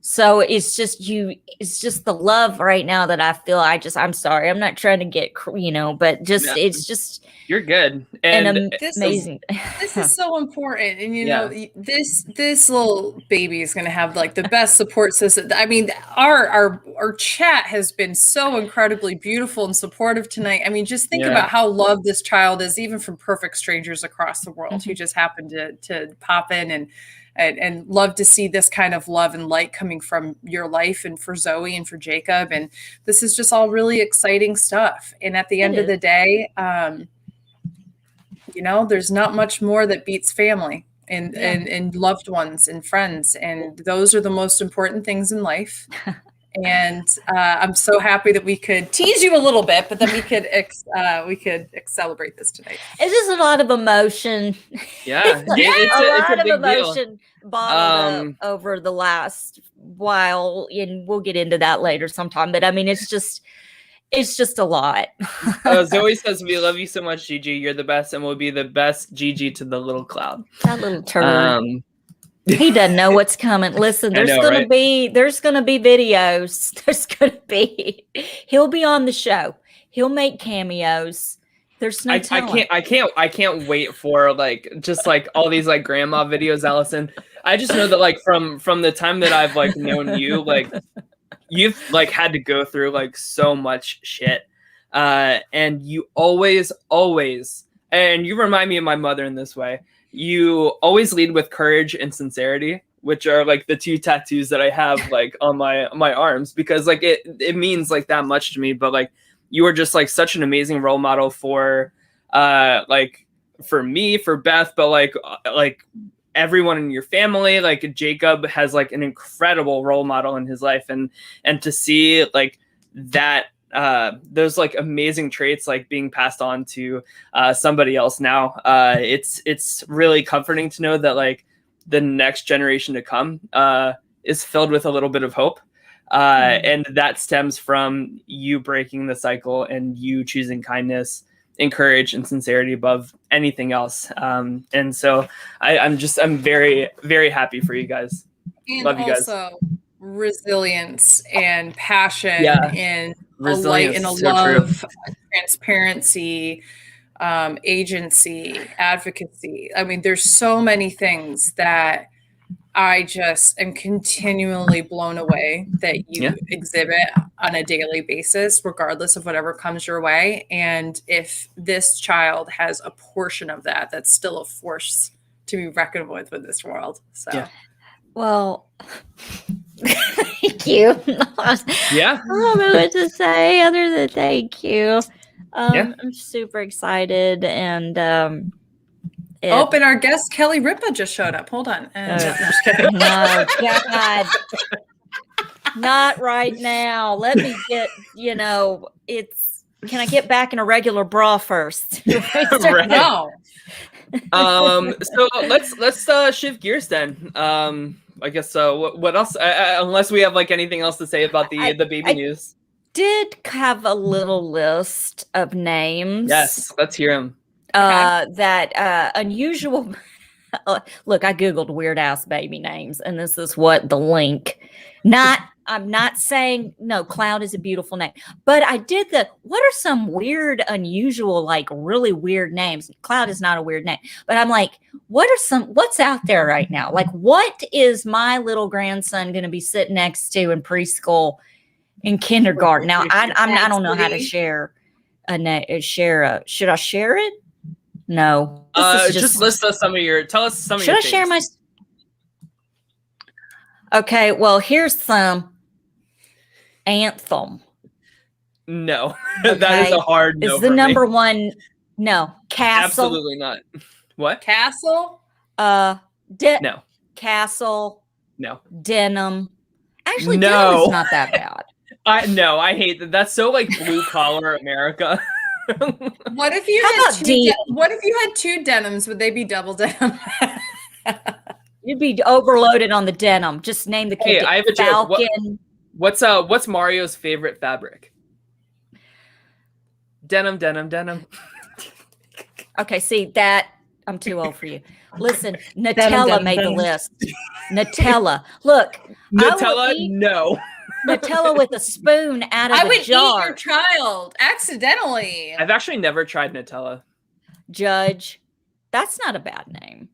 S1: So it's just the love right now that I feel. I'm sorry. I'm not trying to get, but it's just.
S2: You're good. And
S1: amazing.
S3: This is so important. And, this little baby is going to have like the best support system. I mean, our chat has been so incredibly beautiful and supportive tonight. I mean, just think about how loved this child is, even from perfect strangers across the world who just happened to pop in and love to see this kind of love and light coming from your life and for Zoe and for Jacob. And this is just all really exciting stuff. And at the end of the day, there's not much more that beats family and loved ones and friends. And those are the most important things in life. And I'm so happy that we could tease you a little bit, but then we could celebrate this tonight.
S1: It's just a lot of emotion.
S2: Yeah,
S1: it's a lot of emotion bottled up over the last while, and we'll get into that later sometime. But I mean, it's just a lot.
S2: Zoe says, "We love you so much, Gigi. You're the best, and will be the best Gigi to the little cloud."
S1: That little turd. He doesn't know what's coming. Listen, there's gonna be videos. He'll be on the show. He'll make cameos. There's no telling.
S2: I can't wait for just all these grandma videos, Allison. I just know that from the time that I've known you, you've had to go through so much shit. And you always, and you remind me of my mother in this way. You always lead with courage and sincerity, which are the two tattoos that I have on my arms, because it means that much to me. But you are just such an amazing role model for for me, for Beth, but everyone in your family. Jacob has an incredible role model in his life, and to see that those amazing traits being passed on to somebody else now, it's really comforting to know that the next generation to come is filled with a little bit of hope, and that stems from you breaking the cycle and you choosing kindness and courage and sincerity above anything else. And so I'm very, very happy for you guys.
S3: And
S2: love you guys.
S3: Also resilience and passion and a light and a
S2: so
S3: love, transparency, agency, advocacy. I mean, there's so many things that I just am continually blown away that you exhibit on a daily basis, regardless of whatever comes your way. And if this child has a portion of that, that's still a force to be reckoned with in this world. So,
S1: well, thank you.
S2: Yeah.
S1: I don't know what to say other than thank you. I'm super excited, and
S3: and our guest Kelly Ripa just showed up. Hold on.
S1: No, God, not right now. Let me get. Can I get back in a regular bra first?
S2: Right.
S3: No.
S2: So let's shift gears then. I guess what else? Unless we have anything else to say about the baby news.
S1: Did have a little list of names.
S2: Yes, let's hear them.
S1: That unusual. Look, I googled weird ass baby names, and this is what the link. I'm not saying no. Cloud is a beautiful name, but I did what are some weird, unusual, really weird names? Cloud is not a weird name, but I'm what's out there right now? What is my little grandson going to be sitting next to in preschool, in kindergarten? Now, I don't know how to share a name. Should I share it? No.
S2: Just list us tell us some of your
S1: things. Should I share my? Okay, well, here's some. Anthem.
S2: No. That is a hard no.
S1: Is the number one? No. Castle.
S2: Absolutely not. What?
S3: Castle?
S2: No.
S1: Castle.
S2: No.
S1: Denim. Actually,
S2: no.
S1: Denim is not that bad.
S2: I hate that. That's so blue collar America.
S3: What if you had two denims? Would they be double denim?
S1: You'd be overloaded on the denim. Just name the kid.
S2: Hey, I have a
S1: Falcon.
S2: What's Mario's favorite fabric? Denim.
S1: Okay, see that I'm too old for you. Listen, Nutella made the list. Nutella. Look,
S2: Nutella, no.
S1: Nutella with a spoon out of
S3: I
S1: a
S3: would
S1: jar.
S3: eat your child accidentally.
S2: I've actually never tried Nutella.
S1: Judge. That's not a bad name.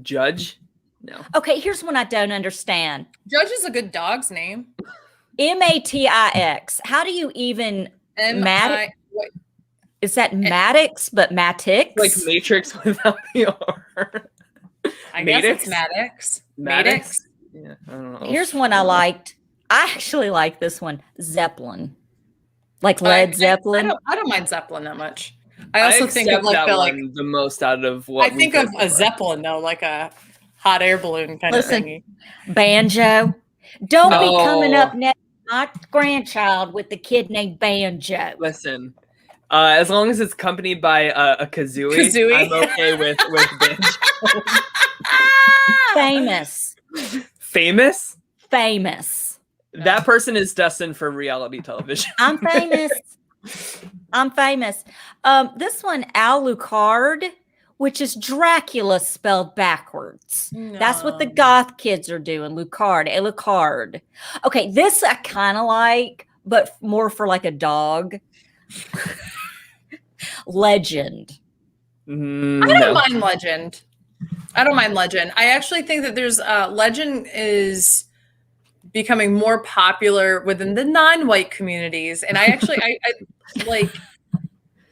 S2: Judge? No.
S1: Okay, here's one I don't understand.
S3: Judge is a good dog's name.
S1: Matix. How do you even Maddox? Is that Maddox, but Matix?
S2: Like Matrix without the R.
S3: I guess it's Maddox.
S2: Maddox? Yeah, I don't know.
S1: Here's one I liked. I actually like this one. Zeppelin. Like Led Zeppelin.
S3: I don't mind Zeppelin that much. I also think of like
S2: the most out of what
S3: I think of a Zeppelin though, like a hot air balloon kind of thingy.
S1: Banjo. Don't be coming up next to my grandchild with the kid named Banjo.
S2: Listen, as long as it's accompanied by a kazooie, I'm okay with banjo.
S1: Famous.
S2: Famous?
S1: Famous.
S2: That person is destined for reality television.
S1: I'm famous. I'm famous. This one, Alucard, which is Dracula spelled backwards. No. That's what the goth kids are doing. Alucard. Okay, this I kind of like, but more for like a dog. Legend.
S3: I don't mind Legend. I actually think that there's Legend is becoming more popular within the non-white communities, and I like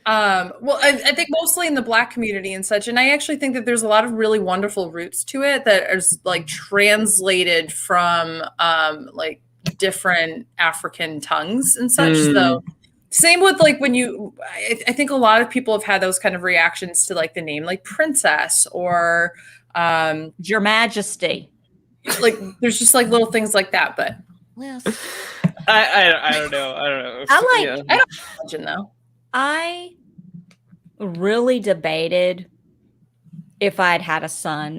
S3: I think mostly in the Black community and such, and I actually think that there's a lot of really wonderful roots to it that is like translated from like different African tongues and such. So same with like when I think a lot of people have had those kind of reactions to like the name like Princess or
S1: Your Majesty.
S3: Like there's just like little things like that, but
S2: I don't know.
S1: I
S3: don't imagine though.
S1: I really debated if I'd had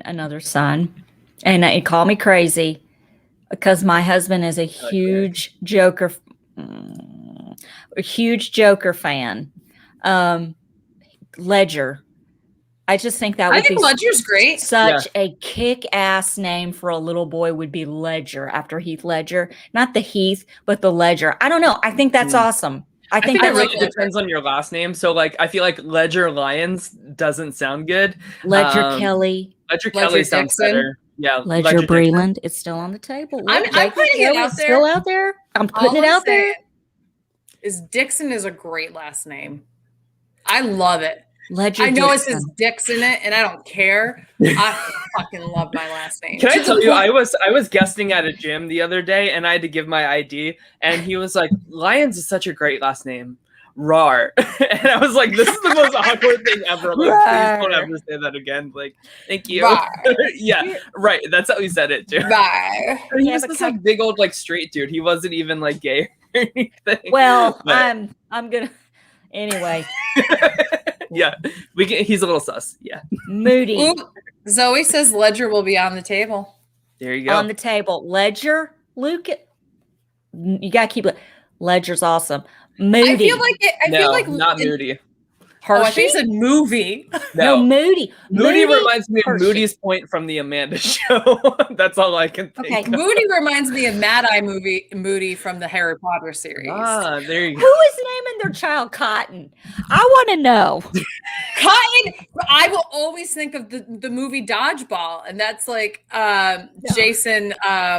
S1: another son, and it called me crazy because my husband is a huge Joker fan. Ledger. I just think that would be
S3: Ledger's great.
S1: Such a kick-ass name for a little boy would be Ledger after Heath Ledger. Not the Heath, but the Ledger. I don't know. I think that's awesome. I think
S2: it really depends on your last name. So like I feel like Ledger Lyons doesn't sound good.
S1: Ledger Kelly.
S2: Ledger Kelly sounds better. Yeah.
S1: Ledger Breland. It's still on the table.
S3: I'm putting it out there.
S1: Still out there. I'm putting it out there.
S3: Dixon is a great last name. I love it.
S1: Ledger
S3: I know
S1: Dixon.
S3: it says Dix in it, and I don't care. I fucking love my last name.
S2: Can I tell you, I was guesting at a gym the other day, and I had to give my ID, and he was like, "Lyons is such a great last name." Rar. And I was like, this is the most awkward thing ever. Like, please don't ever say that again. Like, thank you. Yeah, right. That's how he said it too.
S3: Bye.
S2: He was this like big old like straight dude. He wasn't even like gay or anything.
S1: Well, but I'm gonna anyway.
S2: Yeah, he's a little sus. Yeah.
S1: Moody.
S3: Ooh, Zoe says Ledger will be on the table.
S2: There you go.
S1: On the table. Ledger, Luke. You gotta keep it. Ledger's awesome. Moody.
S3: I feel like
S2: not Moody.
S3: Oh, I think it's a movie.
S1: No, Moody.
S2: Moody reminds me of Moody's Point from the Amanda Show. That's all I can think of.
S3: Moody reminds me of Mad Eye Moody from the Harry Potter series.
S2: Ah, there you go.
S1: Who is naming their child Cotton? I want to know.
S3: Cotton. I will always think of the movie Dodgeball, and that's like Jason,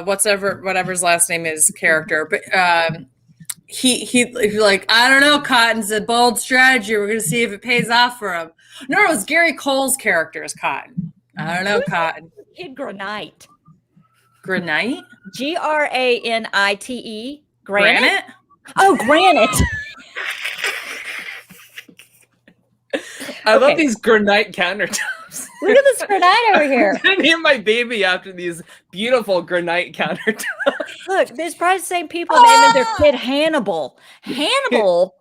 S3: whatever's last name is character, but he like, I don't know, Cotton's a bold strategy. We're gonna see if it pays off for him. No, it was Gary Cole's character is Cotton. I don't know, Cotton.
S1: Kid Granite.
S3: Granite?
S1: Granite.
S3: Granite?
S1: Oh, Granite.
S2: I love these granite countertops.
S1: Look at this granite over here.
S2: I name my baby after these beautiful granite countertops.
S1: Look, there's probably the same people naming their kid Hannibal. Hannibal.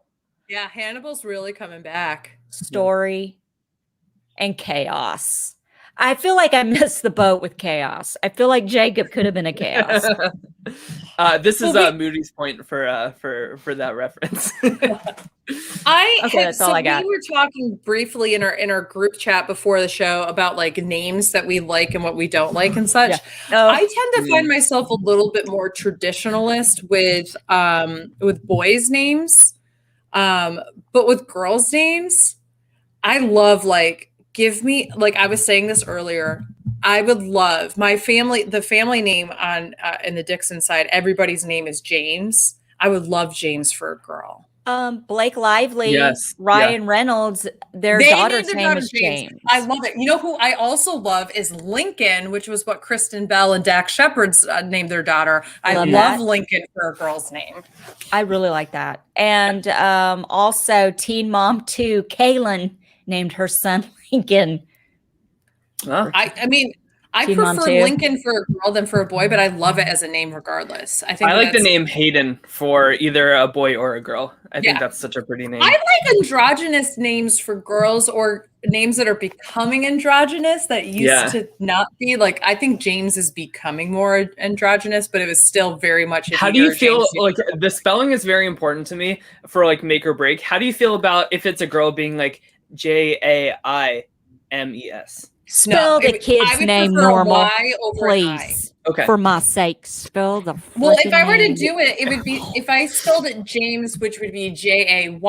S3: Yeah, Hannibal's really coming back.
S1: Story and chaos. I feel like I missed the boat with chaos. I feel like Jacob could have been a chaos.
S2: This is Moody's point for that reference.
S1: That's all I got.
S3: We were talking briefly in our group chat before the show about like names that we like and what we don't like and such.
S1: Yeah.
S3: I tend to find myself a little bit more traditionalist with boys' names, but with girls' names, I love give me I was saying this earlier. I would love the family name on in the Dixon side. Everybody's name is James. I would love James for a girl.
S1: Blake Lively,
S2: yes.
S1: Ryan Reynolds, their daughter's name is James.
S3: I love it. You know who I also love is Lincoln, which was what Kristen Bell and Dax Shepard's named their daughter. I love Lincoln for a girl's name.
S1: I really like that. And also Teen Mom 2, Kaylin named her son Lincoln.
S2: Huh?
S3: I prefer Lincoln for a girl than for a boy, but I love it as a name regardless. I like
S2: the name Hayden for either a boy or a girl. I think that's such a pretty name.
S3: I like androgynous names for girls or names that are becoming androgynous that used to not be. Like, I think James is becoming more androgynous, but it was still very much.
S2: How do you feel? Like, the spelling is very important to me for like make or break. How do you feel about if it's a girl being like Jaimes?
S1: Spell the kid's name normal, please.
S2: Okay.
S1: For my sake, spell the.
S3: Well, if I were to do it, it would be if I spelled it James, which would be Jaymes.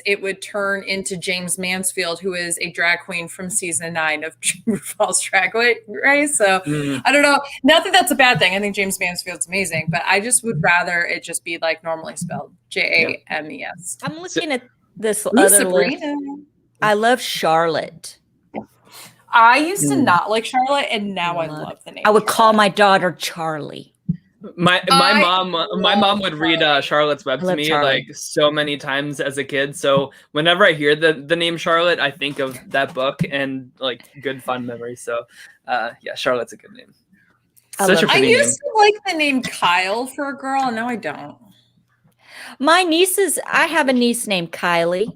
S3: It would turn into James Mansfield, who is a drag queen from season 9 of RuPaul's Drag Race. So I don't know. Not that that's a bad thing. I think James Mansfield's amazing, but I just would rather it just be like normally spelled James.
S1: I'm looking at this other list. I love Charlotte.
S3: I used to not like Charlotte, and now I love the name.
S1: I would call my daughter Charlie.
S2: My mom would read Charlotte's Web to me like so many times as a kid. So whenever I hear the name Charlotte, I think of that book and like good fun memories. So Charlotte's a good name.
S3: I used to like the name Kyle for a girl, and now I don't.
S1: I have a niece named Kylie.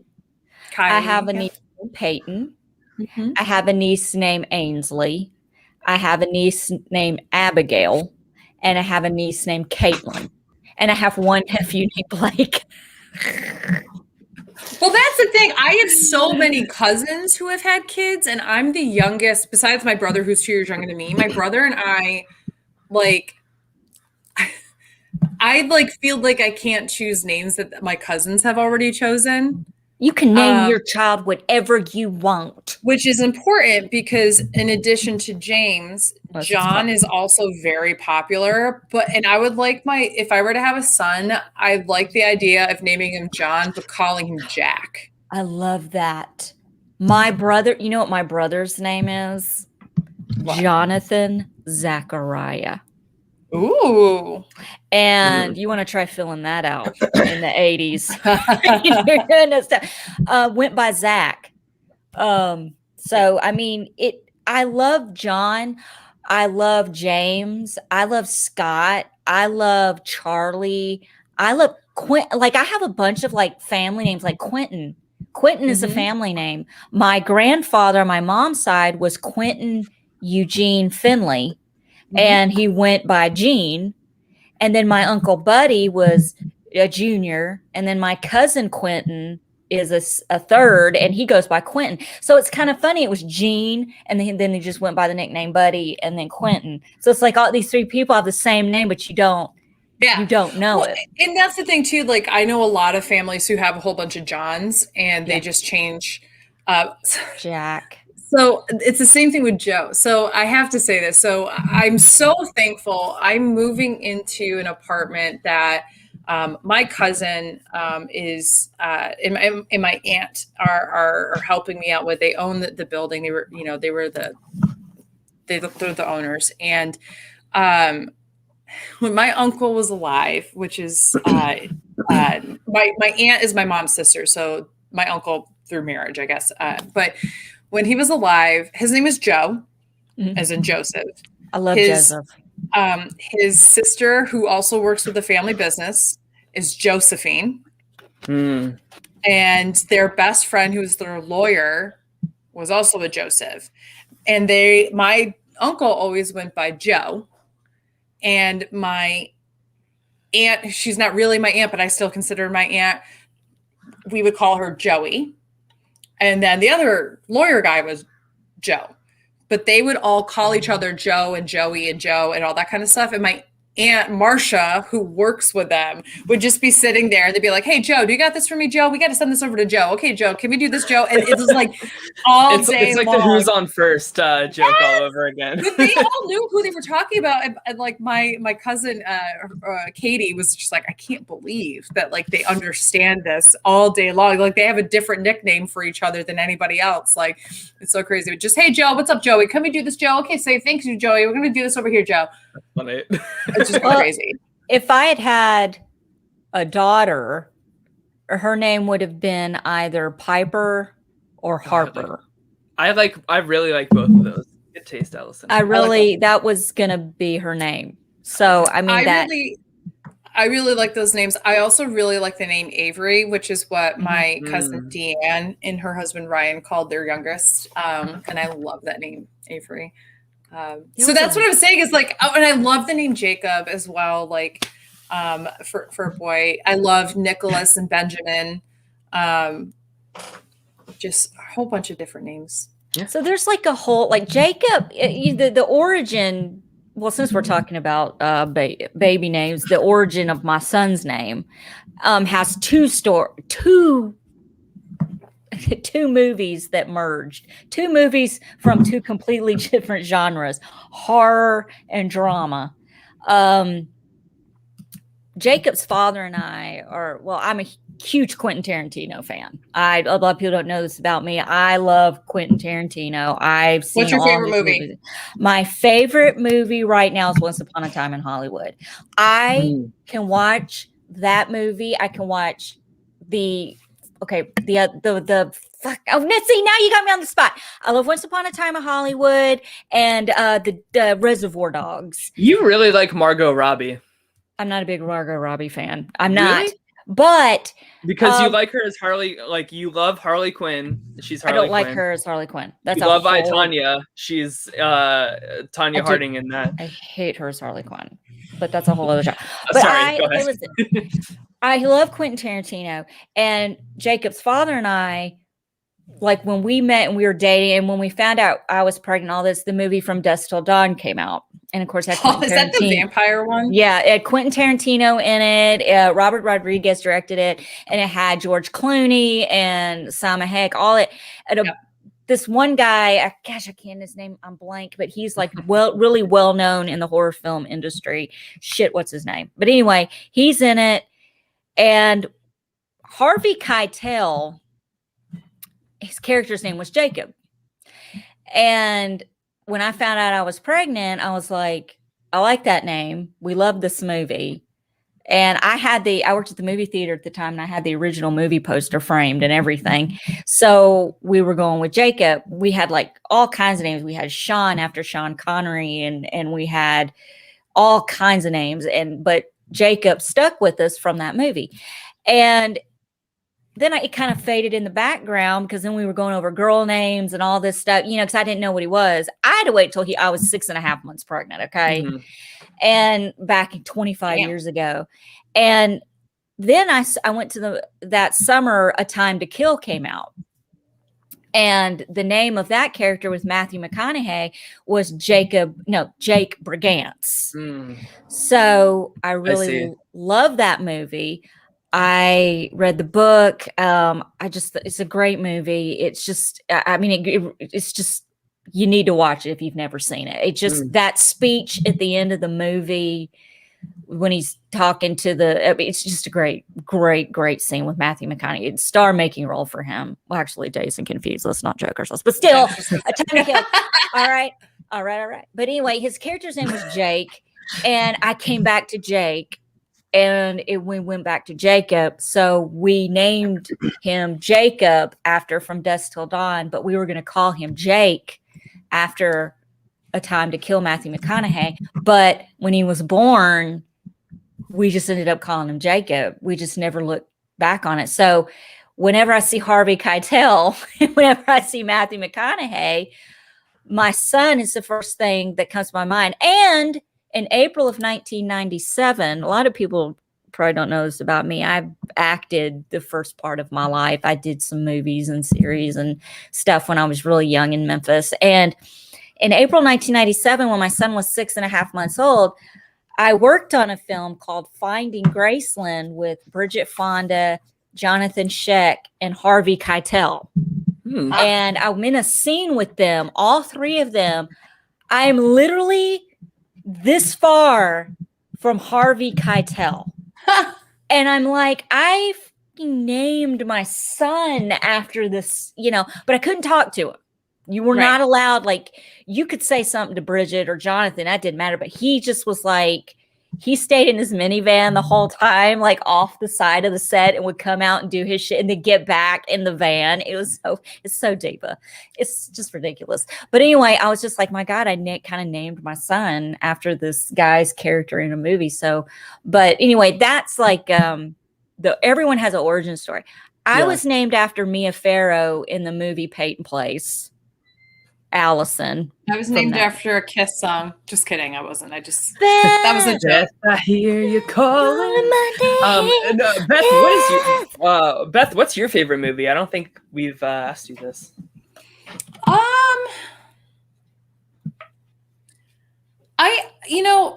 S1: I have a niece named Peyton. Mm-hmm. I have a niece named Ainsley. I have a niece named Abigail. And I have a niece named Caitlin. And I have one nephew named Blake.
S3: Well, that's the thing. I have so many cousins who have had kids, and I'm the youngest, besides my brother, who's 2 years younger than me. My brother and I feel like I can't choose names that my cousins have already chosen.
S1: You can name your child whatever you want.
S3: Which is important because in addition to James, John is also very popular. And I would like if I were to have a son, I'd like the idea of naming him John, but calling him Jack.
S1: I love that. My brother, you know what my brother's name is? What? Jonathan Zachariah.
S3: Ooh.
S1: And you want to try filling that out in the 80s. Went by Zach. So, I mean, I love John. I love James. I love Scott. I love Charlie. I love Quentin. Like, I have a bunch of like family names like Quentin. Quentin is a family name. My grandfather on my mom's side was Quentin Eugene Finley. And he went by Gene. And then my Uncle Buddy was a junior. And then my cousin Quentin is a third, and he goes by Quentin. So it's kind of funny. It was Gene, and then he just went by the nickname Buddy, and then Quentin. So it's like all these three people have the same name, but you don't know it.
S3: And that's the thing too. Like, I know a lot of families who have a whole bunch of Johns, and they just change
S1: Jack.
S3: So it's the same thing with Joe. So I have to say this. So I'm so thankful. I'm moving into an apartment that my cousin is and my aunt are helping me out with. They own the building. They're the owners. And when my uncle was alive, which is my aunt is my mom's sister. So my uncle through marriage, I guess. But when he was alive, his name is Joe, as in Joseph.
S1: I love Joseph.
S3: His sister, who also works with the family business, is Josephine. And their best friend, who is their lawyer, was also a Joseph. And my uncle always went by Joe. And my aunt, she's not really my aunt, but I still consider her my aunt. We would call her Joey. And then the other lawyer guy was Joe. But they would all call each other Joe and Joey and Joe and all that kind of stuff. And my Aunt Marcia, who works with them, would just be sitting there and they'd be like, "Hey, Joe, do you got this for me, Joe? We got to send this over to Joe. Okay, Joe, can we do this, Joe?" And it was like all day
S2: It's like
S3: long.
S2: the Who's on First joke all over again.
S3: But they all knew who they were talking about. And like my cousin, Katie, was just like, I can't believe that like they understand this all day long. Like they have a different nickname for each other than anybody else. Like it's so crazy. But just, "Hey, Joe, what's up, Joey? Can we do this, Joe? Okay, say thank you, Joey. We're going to do this over here, Joe."
S2: Funny.
S3: It's just crazy.
S1: If I had a daughter, her name would have been either Piper or Harper.
S2: I really like both of those. Good taste, Allison.
S1: That was gonna be her name. So I mean,
S3: I really like those names. I also really like the name Avery, which is what my cousin Deanne and her husband Ryan called their youngest. And I love that name, Avery. So that's what I was saying is like, and I love the name Jacob as well. Like, for a boy, I love Nicholas and Benjamin. Just a whole bunch of different names.
S1: Yeah. So there's like a whole, like Jacob, the origin. Well, since we're talking about baby names, the origin of my son's name has two movies that merged, two movies from two completely different genres, horror and drama. Jacob's father and I I'm a huge Quentin Tarantino fan. A lot of people don't know this about me. I love Quentin Tarantino. I've seen
S3: What's your favorite movie?
S1: Movies. My favorite movie right now is Once Upon a Time in Hollywood. I can watch that movie. I can watch the fuck. Oh, see, now you got me on the spot. I love Once Upon a Time in Hollywood and the Reservoir Dogs.
S2: You really like Margot Robbie.
S1: I'm not a big Margot Robbie fan. I'm not.
S2: Really?
S1: But
S2: because you like her as Harley, like you love Harley Quinn. She's Harley Quinn.
S1: I don't like her as Harley Quinn. That's
S2: you love Tanya. She's Tanya Harding in that.
S1: I hate her as Harley Quinn, but that's a whole other show.
S2: But sorry, go ahead.
S1: Listen, I love Quentin Tarantino, and Jacob's father and I, like when we met and we were dating, and when we found out I was pregnant, all this, the movie From Dusk Till Dawn came out. And of course, is
S3: that the vampire one?
S1: Yeah, it had Quentin Tarantino in it. Robert Rodriguez directed it, and it had George Clooney and Salma Hayek. This one guy, I can't his name. I'm blank, but he's like really well known in the horror film industry. Shit, what's his name? But anyway, he's in it, and Harvey Keitel, his character's name was Jacob, and when I found out I was pregnant, I was like, I like that name. We love this movie. And I worked at the movie theater at the time, and I had the original movie poster framed and everything. So we were going with Jacob. We had like all kinds of names. We had Sean after Sean Connery, and we had all kinds of names. But Jacob stuck with us from that movie. And then it kind of faded in the background because then we were going over girl names and all this stuff, because I didn't know what he was. I had to wait till I was 6.5 months pregnant. Okay. Mm-hmm. And back 25 years ago. And then I went to that summer, A Time to Kill came out. And the name of that character with Matthew McConaughey was Jake Brigance. So I really love that movie. I read the book. It's a great movie. It's just, it's just, you need to watch it if you've never seen it. It just, that speech at the end of the movie, when he's talking to it's just a great, great, great scene with Matthew McConaughey. It's star-making role for him. Well, actually, Dazed and Confused. Let's not joke ourselves, but still, A Time to Kill. All right. But anyway, his character's name was Jake, and I came back to Jake. And we went back to Jacob. So we named him Jacob after From Dusk Till Dawn, but we were going to call him Jake after A Time to Kill, Matthew McConaughey. But when he was born, we just ended up calling him Jacob. We just never looked back on it. So whenever I see Harvey Keitel, whenever I see Matthew McConaughey, my son is the first thing that comes to my mind. And in April of 1997, a lot of people probably don't know this about me. I've acted the first part of my life. I did some movies and series and stuff when I was really young in Memphis. And in April 1997, when my son was 6.5 months old, I worked on a film called Finding Graceland with Bridget Fonda, Jonathan Sheck, and Harvey Keitel. And I'm in a scene with them, all three of them. I'm literally this far from Harvey Keitel. And I'm like, I named my son after this, but I couldn't talk to him. You were not allowed, like, you could say something to Bridget or Jonathan, that didn't matter, but he just was like, he stayed in his minivan the whole time, like off the side of the set, and would come out and do his shit and then get back in the van. It's so diva. It's just ridiculous. But anyway, I was just like, my God, I kind of named my son after this guy's character in a movie. So, but anyway, that's like, everyone has an origin story. I was named after Mia Farrow in the movie Peyton Place. Allison.
S3: I was named after a Kiss song. Just kidding. I wasn't. That was a joke.
S2: I hear you calling. Beth, what's your favorite movie? I don't think we've asked you this.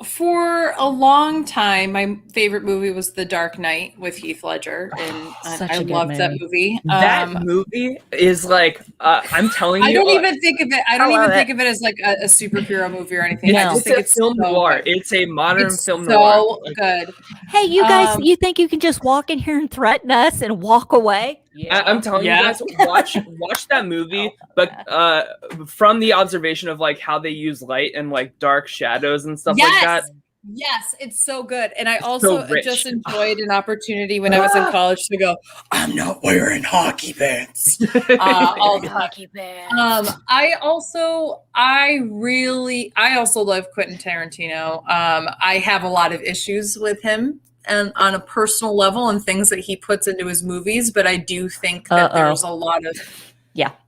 S3: For a long time, my favorite movie was The Dark Knight with Heath Ledger, and I loved that movie.
S2: That movie is like, I'm telling you,
S3: I don't even think of it. I don't even think of it as like a superhero movie or anything.
S1: No.
S3: I just think it's
S2: film
S3: so
S2: noir.
S3: good.
S2: It's a modern film
S3: so
S2: noir.
S3: Good.
S1: Hey, you guys, you think you can just walk in here and threaten us and walk away?
S2: Yeah. I'm telling you guys, watch that movie, but from the observation of like how they use light and like dark shadows and stuff like that.
S3: Yes, it's so good. And I also just enjoyed an opportunity when I was in college to go, I'm not wearing hockey pants. All the hockey pants. I also love Quentin Tarantino. I have a lot of issues with him and on a personal level and things that he puts into his movies, but I do think that there's a lot of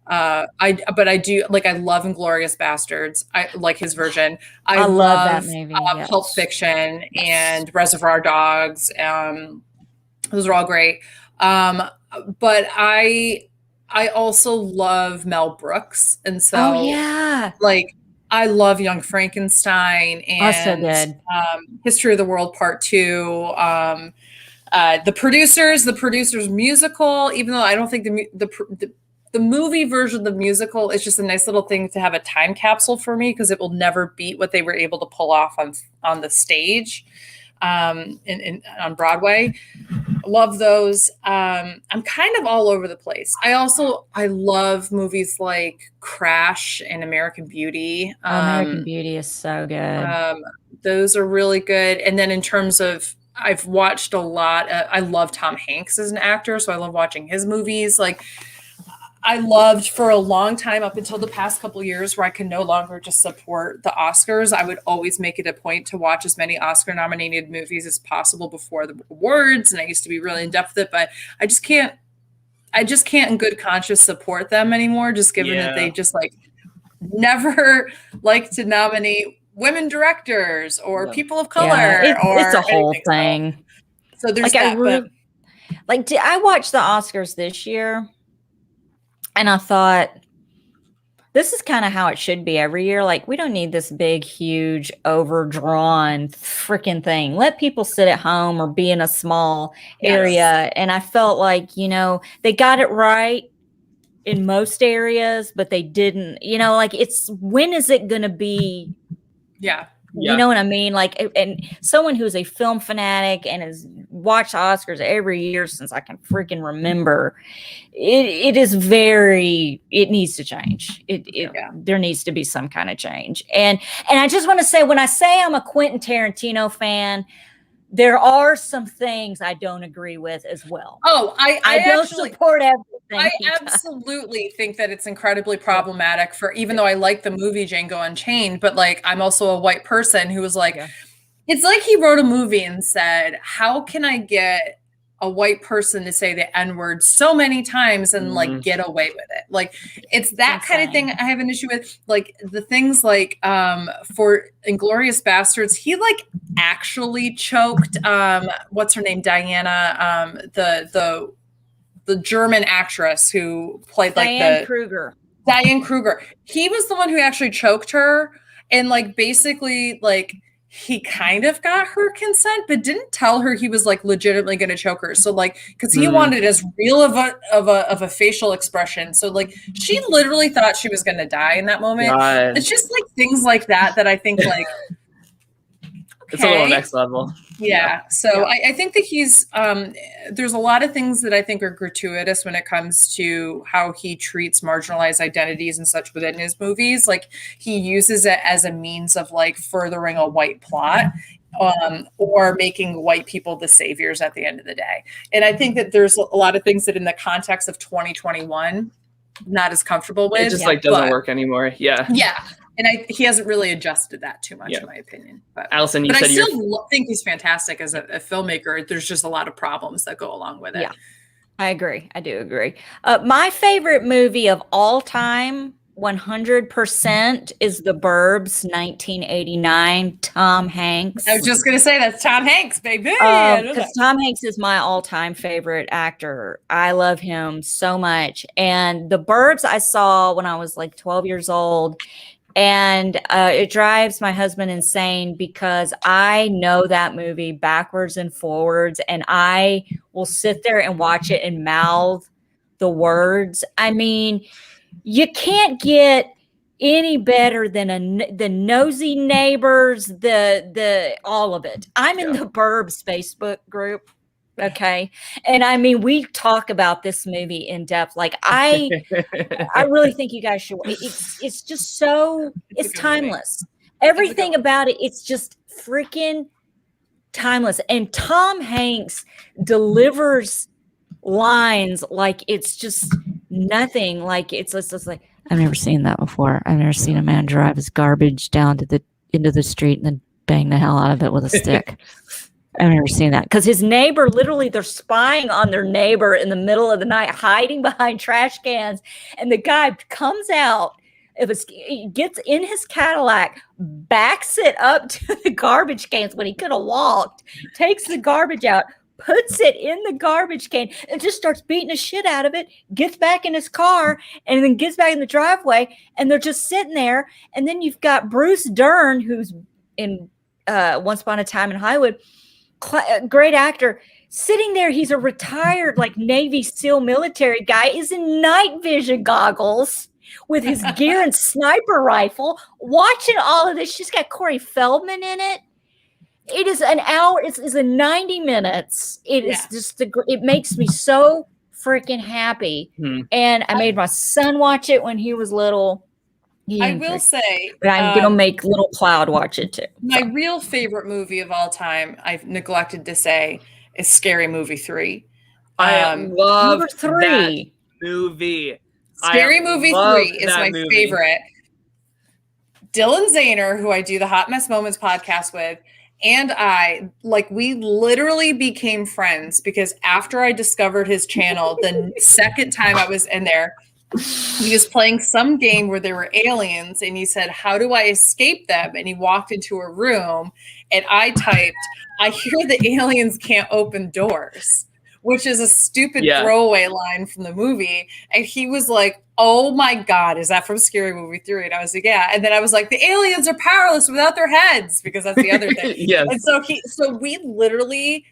S3: I do like, I love Inglourious Bastards. I like his version. I love that movie. Pulp Fiction and Reservoir Dogs. Those are all great. But I also love Mel Brooks, and so like I love Young Frankenstein and History of the World Part 2. The Producers musical, even though I don't think the movie version of the musical is just a nice little thing to have a time capsule for me, because it will never beat what they were able to pull off on the stage on Broadway. Love those. I'm kind of all over the place. I love movies like Crash and American Beauty.
S1: American Beauty is so good.
S3: Those are really good. And then in terms of, I've watched a lot. I love Tom Hanks as an actor, so I love watching his movies. Like, I loved for a long time, up until the past couple of years, where I can no longer just support the Oscars. I would always make it a point to watch as many Oscar nominated movies as possible before the awards. And I used to be really in depth with it, but I just can't in good conscience support them anymore, just given that they just like never like to nominate women directors or people of color.
S1: It's a whole thing.
S3: So there's
S1: that. I watched the Oscars this year, and I thought, this is kind of how it should be every year. Like, we don't need this big, huge, overdrawn freaking thing. Let people sit at home or be in a small area. And I felt like, they got it right in most areas, but they didn't, like, when is it going to be?
S3: Yeah.
S1: You know what I mean? Like, and someone who's a film fanatic and has watched Oscars every year since I can freaking remember, it needs to change. There needs to be some kind of change. And I just want to say, when I say I'm a Quentin Tarantino fan, there are some things I don't agree with as well.
S3: Oh, I
S1: don't
S3: actually
S1: support everything.
S3: I absolutely think that it's incredibly problematic even though I like the movie Django Unchained, but like, I'm also a white person who was like, it's like he wrote a movie and said, how can I get a white person to say the N-word so many times and like get away with it. Like it's that kind of thing I have an issue with. Like the things like for Inglourious Bastards, he like actually choked what's her name? Diana, the German actress who played like
S1: Diane Kruger.
S3: Diane Kruger. He was the one who actually choked her, and like basically like he kind of got her consent, but didn't tell her he was like legitimately going to choke her. So like, because he wanted as real of a facial expression. So like, she literally thought she was going to die in that moment. God. It's just like things like that I think like.
S2: It's a little next level.
S3: Yeah. So I think that he's there's a lot of things that I think are gratuitous when it comes to how he treats marginalized identities and such within his movies. Like he uses it as a means of like furthering a white plot or making white people the saviors at the end of the day. And I think that there's a lot of things that in the context of 2021, not as comfortable with.
S2: It just like doesn't work anymore. Yeah.
S3: Yeah. And he hasn't really adjusted that too much, in my opinion. But
S2: Allison,
S3: I still think he's fantastic as a filmmaker. There's just a lot of problems that go along with it.
S1: Yeah, I agree. I do agree. My favorite movie of all time, 100%, is The Burbs, 1989. Tom Hanks.
S3: I was just gonna say that's Tom Hanks, baby.
S1: Because Tom Hanks is my all-time favorite actor. I love him so much. And The Burbs I saw when I was like 12 years old. And it drives my husband insane because I know that movie backwards and forwards, and I will sit there and watch it and mouth the words. I mean, you can't get any better than the nosy neighbors, the all of it. I'm in the Burbs Facebook group. Okay. And I mean, we talk about this movie in depth. Like I really think you guys should. It's just so, it's timeless. Everything about it, it's just freaking timeless. And Tom Hanks delivers lines like it's just nothing. Like it's just like, I've never seen that before. I've never seen a man drive his garbage down to into the street and then bang the hell out of it with a stick. I've never seen that because his neighbor, literally, they're spying on their neighbor in the middle of the night, hiding behind trash cans. And the guy comes out, he gets in his Cadillac, backs it up to the garbage cans when he could have walked, takes the garbage out, puts it in the garbage can, and just starts beating the shit out of it, gets back in his car, and then gets back in the driveway. And they're just sitting there. And then you've got Bruce Dern, who's in Once Upon a Time in Hollywood, great actor, sitting there. He's a retired like Navy SEAL military guy, is in night vision goggles with his gear and sniper rifle, watching all of this. She's got Corey Feldman in it. It is an hour. It's a 90 minutes. It is just it makes me so freaking happy. And I made my son watch it when he was little.
S3: I will say,
S1: but I'm gonna make Little Cloud watch it too.
S3: My real favorite movie of all time, I've neglected to say, is Scary Movie 3.
S2: I love that movie.
S3: Scary Movie 3 is my favorite. Dylan Zahner, who I do the Hot Mess Moments podcast with, and I, like, we literally became friends because after I discovered his channel, the second time I was in there, he was playing some game where there were aliens, and he said, "How do I escape them?" And he walked into a room, and I typed, "I hear the aliens can't open doors," which is a stupid throwaway line from the movie. And he was like, "Oh my God, is that from Scary Movie 3?" And I was like, "Yeah." And then I was like, "The aliens are powerless without their heads," because that's the other thing.
S2: Yes.
S3: And so we literally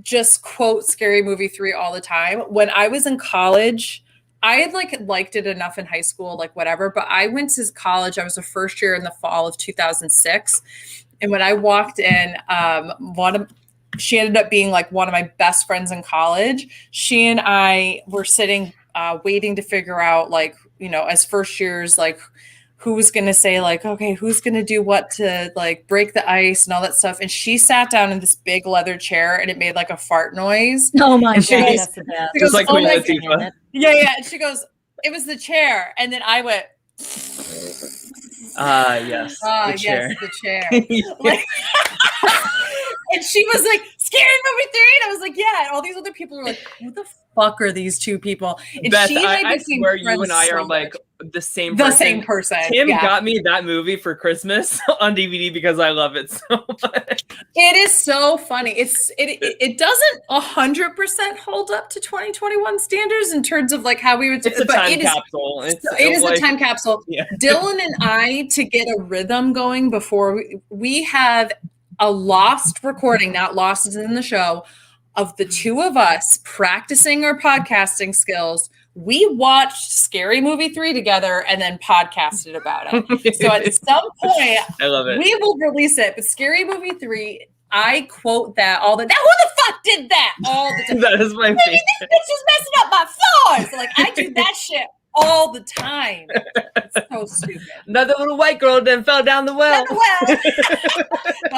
S3: just quote Scary Movie 3 all the time. When I was in college, I had liked it enough in high school, like whatever, but I went to college. I was a first year in the fall of 2006. And when I walked in, she ended up being like one of my best friends in college. She and I were sitting, waiting to figure out, like, you know, as first years, like who was going to say like, okay, who's going to do what to like break the ice and all that stuff. And she sat down in this big leather chair and it made like a fart noise.
S1: Oh my God.
S3: She goes,
S2: just like Queen Latifah.
S3: Yeah. And she goes, "It was the chair." And then I went,
S2: yes.
S3: the chair. Like, And she was like, Scary Movie 3. And I was like, yeah. And all these other people were like, who the fuck are these two people? And
S2: Beth,
S3: she
S2: I swear you and I are like the same person. Tim got me that movie for Christmas on DVD because I love it so much.
S3: It is so funny. It doesn't 100% hold up to 2021 standards in terms of like how we would.
S2: It's a time capsule.
S3: It is a time capsule. Yeah. Dylan and I, to get a rhythm going before we have a lost recording, not lost as in the show, of the two of us practicing our podcasting skills. We watched Scary Movie 3 together and then podcasted about it. So at some point,
S2: I love it.
S3: We will release it. But Scary Movie 3, I quote that all the time. Who the fuck did that all the time?
S2: That is my favorite.
S3: This bitch is messing up my floors. Like, I do that shit all the time. It's so stupid.
S2: Another little white girl then fell down the well.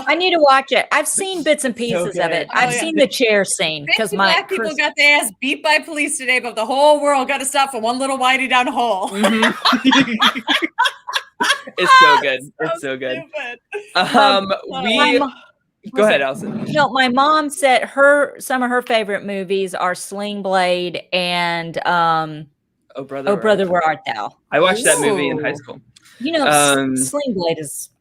S1: I need to watch it. I've seen bits and pieces of it. I've seen the chair scene because my
S3: black people got their ass beat by police today, but the whole world got to stop for one little whitey down the hole.
S2: Mm-hmm. It's so good. It's so good. Go ahead, Allison.
S1: No, my mom said some of her favorite movies are Sling Blade and
S2: Oh Brother,
S1: Where Art Thou?
S2: I watched that movie in high school.
S1: You know, Sling Blade is.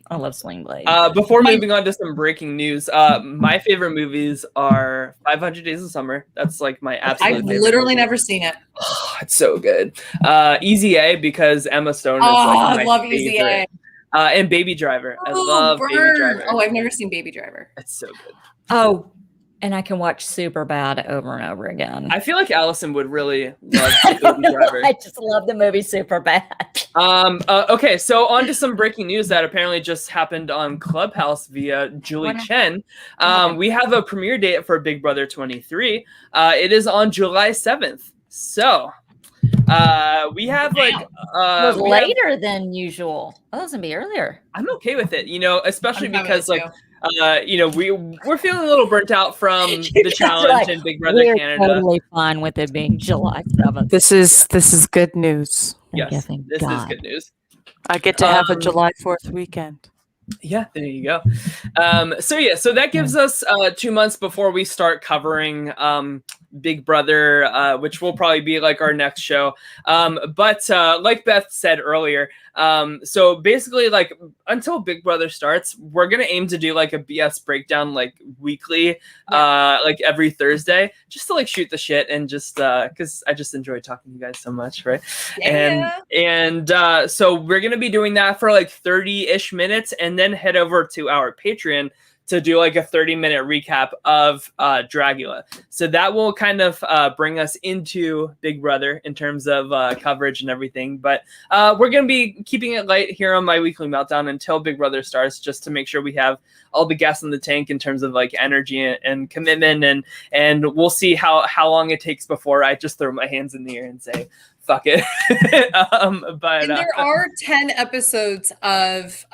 S1: I love Sling Blade.
S2: Before moving on to some breaking news, my favorite movies are 500 Days of Summer. That's like my absolute favorite.
S3: I've literally never seen it.
S2: Oh, it's so good. Easy A, because Emma Stone is
S3: I love Easy A.
S2: And Baby Driver. I love Baby Driver.
S3: Oh, I've never seen Baby Driver.
S2: It's so good.
S1: Oh, and I can watch Superbad over and over again.
S2: I feel like Allison would really love Baby Driver.
S1: I just love the movie Superbad.
S2: Okay, so on to some breaking news that apparently just happened on Clubhouse via Julie Chen. We have a premiere date for Big Brother 23. It is on July 7th. So we have like
S1: later than usual. Oh, it was gonna be earlier.
S2: I'm okay with it, especially because like we're feeling a little burnt out from the challenge in Big Brother Canada.
S1: We're totally fine with it being July 7th.
S7: This is good news.
S2: Yes, this is good news.
S7: I get to have a July 4th weekend.
S2: Yeah, there you go. So that gives us 2 months before we start covering Big Brother, which will probably be like our next show. But like Beth said earlier, so basically like until Big Brother starts, we're gonna aim to do like a BS breakdown like weekly, like every Thursday, just to like shoot the shit and just because I just enjoy talking to you guys so much, right?
S3: Yeah.
S2: And so we're gonna be doing that for like 30-ish minutes, and then head over to our Patreon to do like a 30-minute recap of Dragula. So that will kind of bring us into Big Brother in terms of coverage and everything. But we're going to be keeping it light here on My Weekly Meltdown until Big Brother starts, just to make sure we have all the gas in the tank in terms of like energy and commitment. And we'll see how long it takes before I just throw my hands in the air and say, fuck it. But
S3: there are 10 episodes of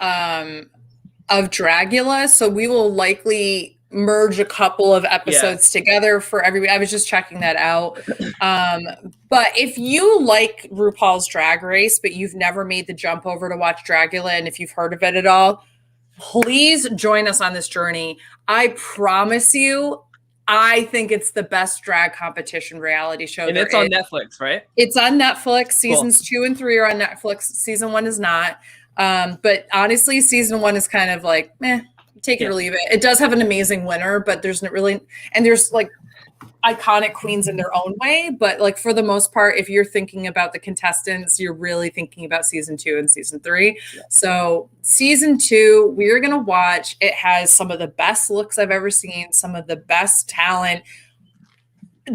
S3: Dragula, so we will likely merge a couple of episodes together for everybody. I was just checking that out. But if you like RuPaul's Drag Race, but you've never made the jump over to watch Dragula, and if you've heard of it at all, please join us on this journey. I promise you, I think it's the best drag competition reality show.
S2: And it's on Netflix, right?
S3: It's on Netflix. Seasons 2 and 3 are on Netflix. Season 1 is not. But honestly, season 1 is kind of like, take it or leave it. It does have an amazing winner, but there's not really, and there's like iconic queens in their own way. But like for the most part, if you're thinking about the contestants, you're really thinking about season 2 and season 3. Yeah. So season 2, we're going to watch. It has some of the best looks I've ever seen, some of the best talent.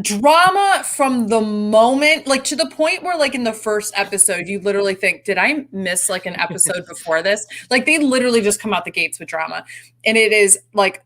S3: Drama from the moment, like to the point where like in the first episode, you literally think, did I miss like an episode before this? Like they literally just come out the gates with drama. And it is like,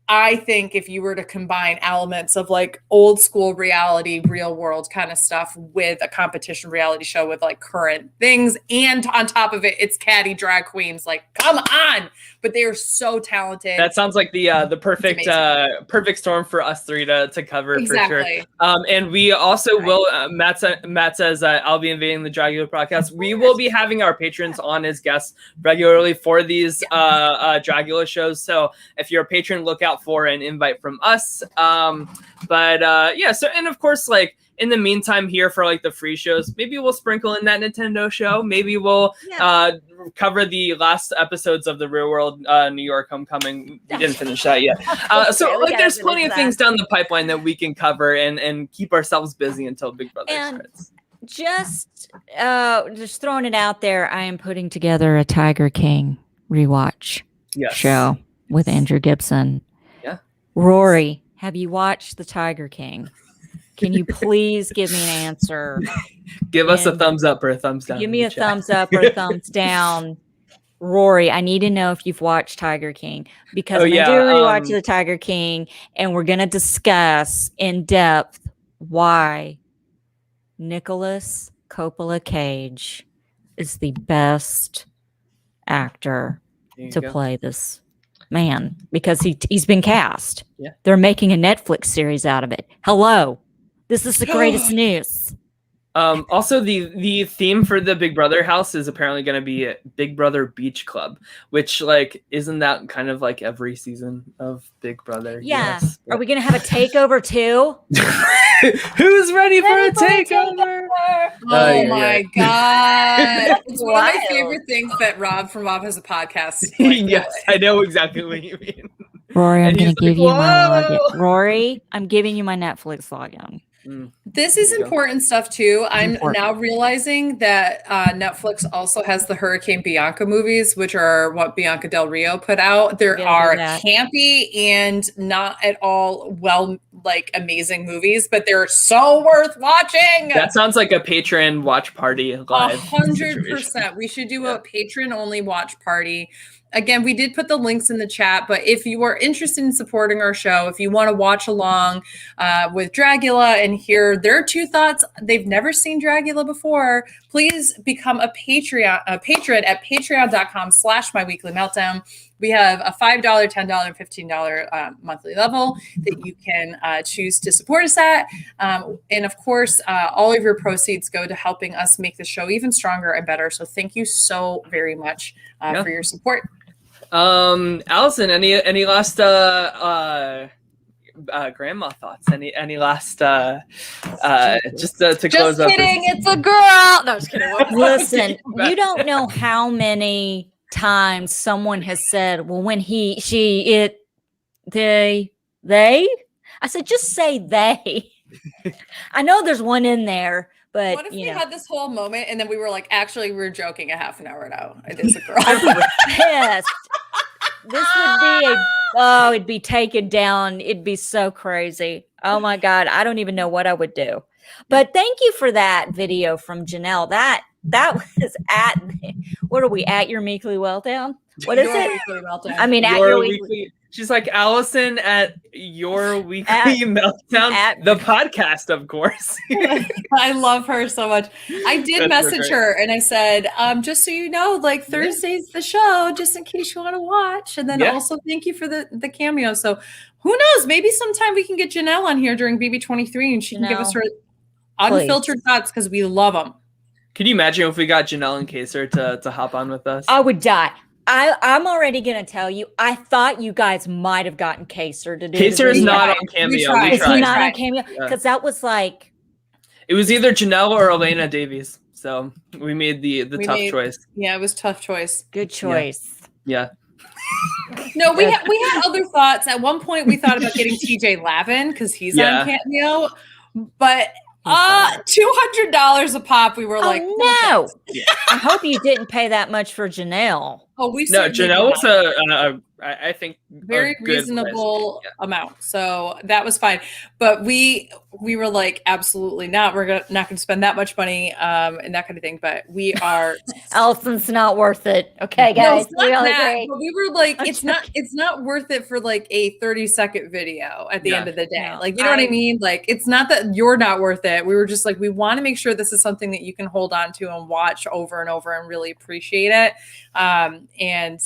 S3: I think if you were to combine elements of like old school reality, real world kind of stuff with a competition reality show with like current things, and on top of it, it's catty drag queens. Like, come on, but they are so talented.
S2: That sounds like the perfect storm for us three to cover for sure. And we also will. Matt says I'll be invading the Dragula podcast. We will be having our patrons on as guests regularly for these Dragula shows. So if you're a patron, look out for an invite from us. Yeah. So and of course, like in the meantime, here for like the free shows, maybe we'll sprinkle in that Nintendo show. Maybe we'll cover the last episodes of the Real World New York Homecoming. We didn't finish that yet. So like there's plenty of things down the pipeline that we can cover and keep ourselves busy until Big Brother starts.
S1: Just throwing it out there, I am putting together a Tiger King rewatch show with Andrew Gibson.
S2: Yeah.
S1: Rory, have you watched the Tiger King? Can you please give me an answer?
S2: Give us a thumbs up or a thumbs down.
S1: Give me a thumbs up or a thumbs down. Rory, I need to know if you've watched Tiger King, because I do rewatch the Tiger King, and we're going to discuss in depth why Nicholas Coppola Cage is the best actor to play this man, because he's been cast.
S2: Yeah.
S1: They're making a Netflix series out of it. Hello. This is the greatest news.
S2: Also, the theme for the Big Brother house is apparently going to be Big Brother Beach Club, which, like, isn't that kind of like every season of Big Brother?
S1: Yeah. Yes. Are we going to have a takeover too?
S2: Who's ready for a takeover?
S3: Oh my God. It's one of my favorite things that Rob from Rob Has a Podcast.
S2: Yes, I know exactly what you mean.
S1: Rory, I'm going to give you my login. Rory, I'm giving you my Netflix login.
S3: This is important stuff too. I'm now realizing that Netflix also has the Hurricane Bianca movies, which are what Bianca Del Rio put out. There are campy and not at all amazing movies, but they're so worth watching.
S2: That sounds like a patron watch party live.
S3: 100%. We should do a patron only watch party. Again, we did put the links in the chat, but if you are interested in supporting our show, if you want to watch along with Dragula and hear their two thoughts, they've never seen Dragula before, please become a patron at patreon.com/myweeklymeltdown. We have a $5, $10, and $15 monthly level that you can choose to support us at. And of course, all of your proceeds go to helping us make the show even stronger and better. So thank you so very much for your support.
S2: Allison, any last grandma thoughts? Any last just to close up?
S3: Just kidding, it's a girl. No, just kidding.
S1: Listen, you don't know how many times someone has said, well, when he, she, it, they, I said, just say they. I know there's one in there, but
S3: what if we had this whole moment and then we were like, actually, we were joking a half an hour ago. It is a girl.
S1: I'd be pissed. This would be it'd be taken down. It'd be so crazy. Oh my God. I don't even know what I would do. But thank you for that video from Janelle. That was at, what are we at, your weekly meltdown? What is it? I mean, at your weekly.
S2: She's like, Allison at your weekly meltdown, at the podcast, of course.
S3: I love her so much. I did message her and I said, just so you know, like Thursday's the show, just in case you want to watch. And then also thank you for the cameo. So who knows? Maybe sometime we can get Janelle on here during BB23 and she can give us her unfiltered thoughts, because we love them.
S2: Could you imagine if we got Janelle and Kaser to hop on with us?
S1: I would die. I'm already going to tell you, I thought you guys might have gotten Kaser to do
S2: Kaser is not on Cameo.
S1: Is he not on Cameo? Because that was like...
S2: It was either Janelle or Elena Davies. So we made the tough choice.
S3: Yeah, it was tough choice.
S1: Good choice.
S2: Yeah.
S3: No, we had other thoughts. At one point, we thought about getting TJ Lavin because he's on Cameo. But... $200 a pop. We were like,
S1: no. I hope you didn't pay that much for Janelle.
S3: Oh,
S2: Janelle was I think
S3: very reasonable amount. So that was fine. But we were like, absolutely not. We're not going to spend that much money and that kind of thing. But we are.
S1: Allison's not worth it. Okay, guys.
S3: No, we all agree. But we were like, it's not worth it for like a 30-second video at the end of the day. No, like, you know what I mean? Like, it's not that you're not worth it. We were just like, we want to make sure this is something that you can hold on to and watch over and over and really appreciate it. And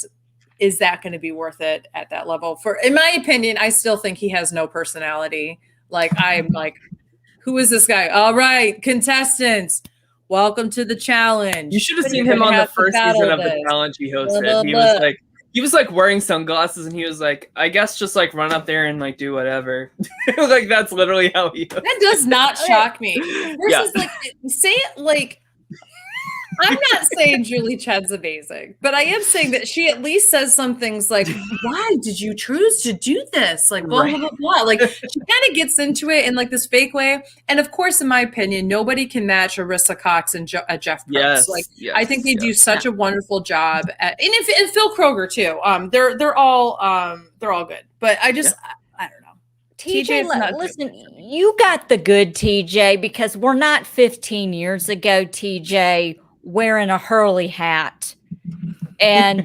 S3: is that going to be worth it at that level? In my opinion, I still think he has no personality. Like, I'm like, who is this guy? All right, contestants, welcome to the challenge.
S2: You should have seen him on the first season of the challenge he hosted.
S3: Blah, blah,
S2: He was like wearing sunglasses, and he was like, I guess just like run up there and like do whatever. Like that's literally how he.
S3: That does not shock me. Versus like, say it like. I'm not saying Julie Ched's amazing, but I am saying that she at least says some things like, why did you choose to do this? Like, blah, blah, blah, blah. Like, she kind of gets into it in like this fake way. And of course, in my opinion, nobody can match Arissa Cox and Jeff Probst. I think they do such a wonderful job at, and Phil Kroger too. They're all good, but I just, I don't know.
S1: TJ, listen, you got the good TJ, because we're not 15 years ago, TJ, wearing a Hurley hat and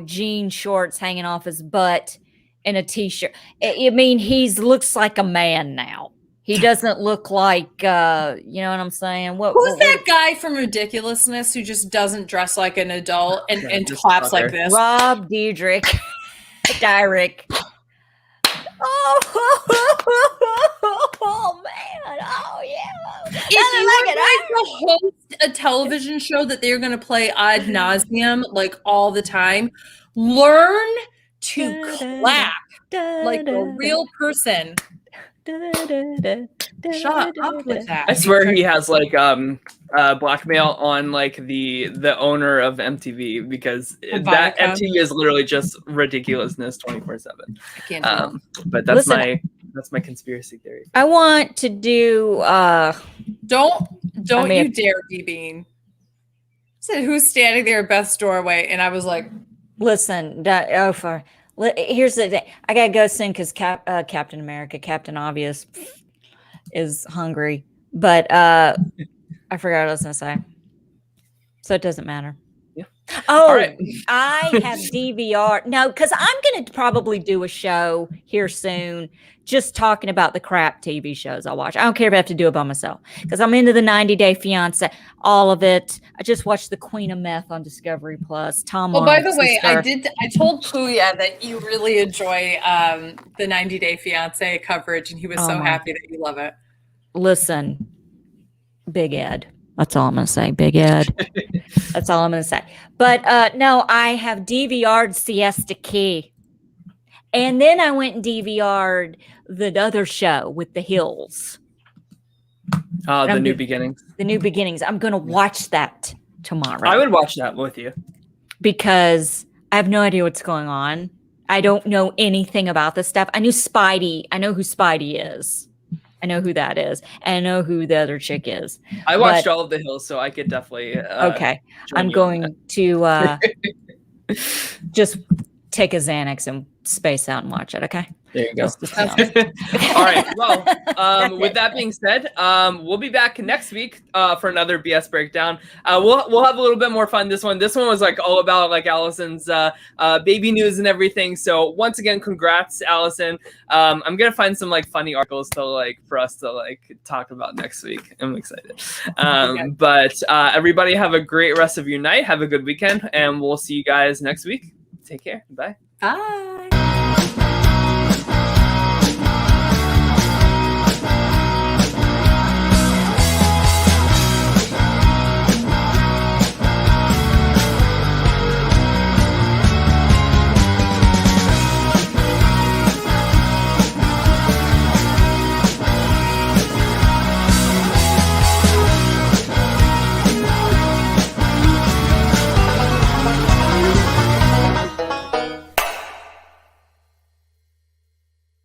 S1: jean shorts hanging off his butt and a t-shirt. I mean, looks like a man now. He doesn't look like you know what I'm saying?
S3: Who's that guy from Ridiculousness who just doesn't dress like an adult and claps like this?
S1: Rob Dyrdek. Oh man! Oh yeah!
S3: If you were going to host a television show that they're going to play ad nauseum like all the time, learn to clap like a real person. Shut up with that.
S2: I swear he has like blackmail on like the owner of MTV, because that MTV is literally just ridiculousness 24/7.
S3: I can't tell.
S2: But that's my conspiracy theory.
S1: I want to do
S3: don't you dare, B-Bean. Said who's standing there at Beth's doorway, and I was like,
S1: listen, here's the thing. I gotta go soon because Captain America, Captain Obvious, is hungry. But I forgot what I was gonna say, so it doesn't matter.
S2: Yeah.
S1: Oh, right. I have DVR. No, because I'm gonna probably do a show here soon, just talking about the crap TV shows I watch. I don't care if I have to do it by myself, because I'm into the 90 Day Fiance, all of it. I just watched the Queen of Meth on Discovery Plus. Tom.
S3: Well, by the way, I told Puya that you really enjoy the 90 Day Fiance coverage, and he was so happy that you love it.
S1: Listen, Big Ed. That's all I'm going to say. Big Ed. That's all I'm going to say. But no, I have DVR'd Siesta Key. And then I went and DVR'd the other show with the Hills.
S2: The New Beginnings.
S1: The New Beginnings. I'm going to watch that tomorrow.
S2: I would watch that with you.
S1: Because I have no idea what's going on. I don't know anything about this stuff. I knew Spidey. I know who Spidey is. I know who that is. And I know who the other chick is.
S2: I watched all of the Hills, so I could definitely.
S1: Okay. I'm going to just take a Xanax and space out and watch it. Okay.
S2: There you go. All right. Well, with that being said, we'll be back next week for another BS breakdown. We'll have a little bit more fun. This one was like all about like Allison's baby news and everything. So once again, congrats, Allison. I'm gonna find some like funny articles for us to like talk about next week. I'm excited. But everybody have a great rest of your night. Have a good weekend, and we'll see you guys next week. Take care. Bye.
S3: Bye.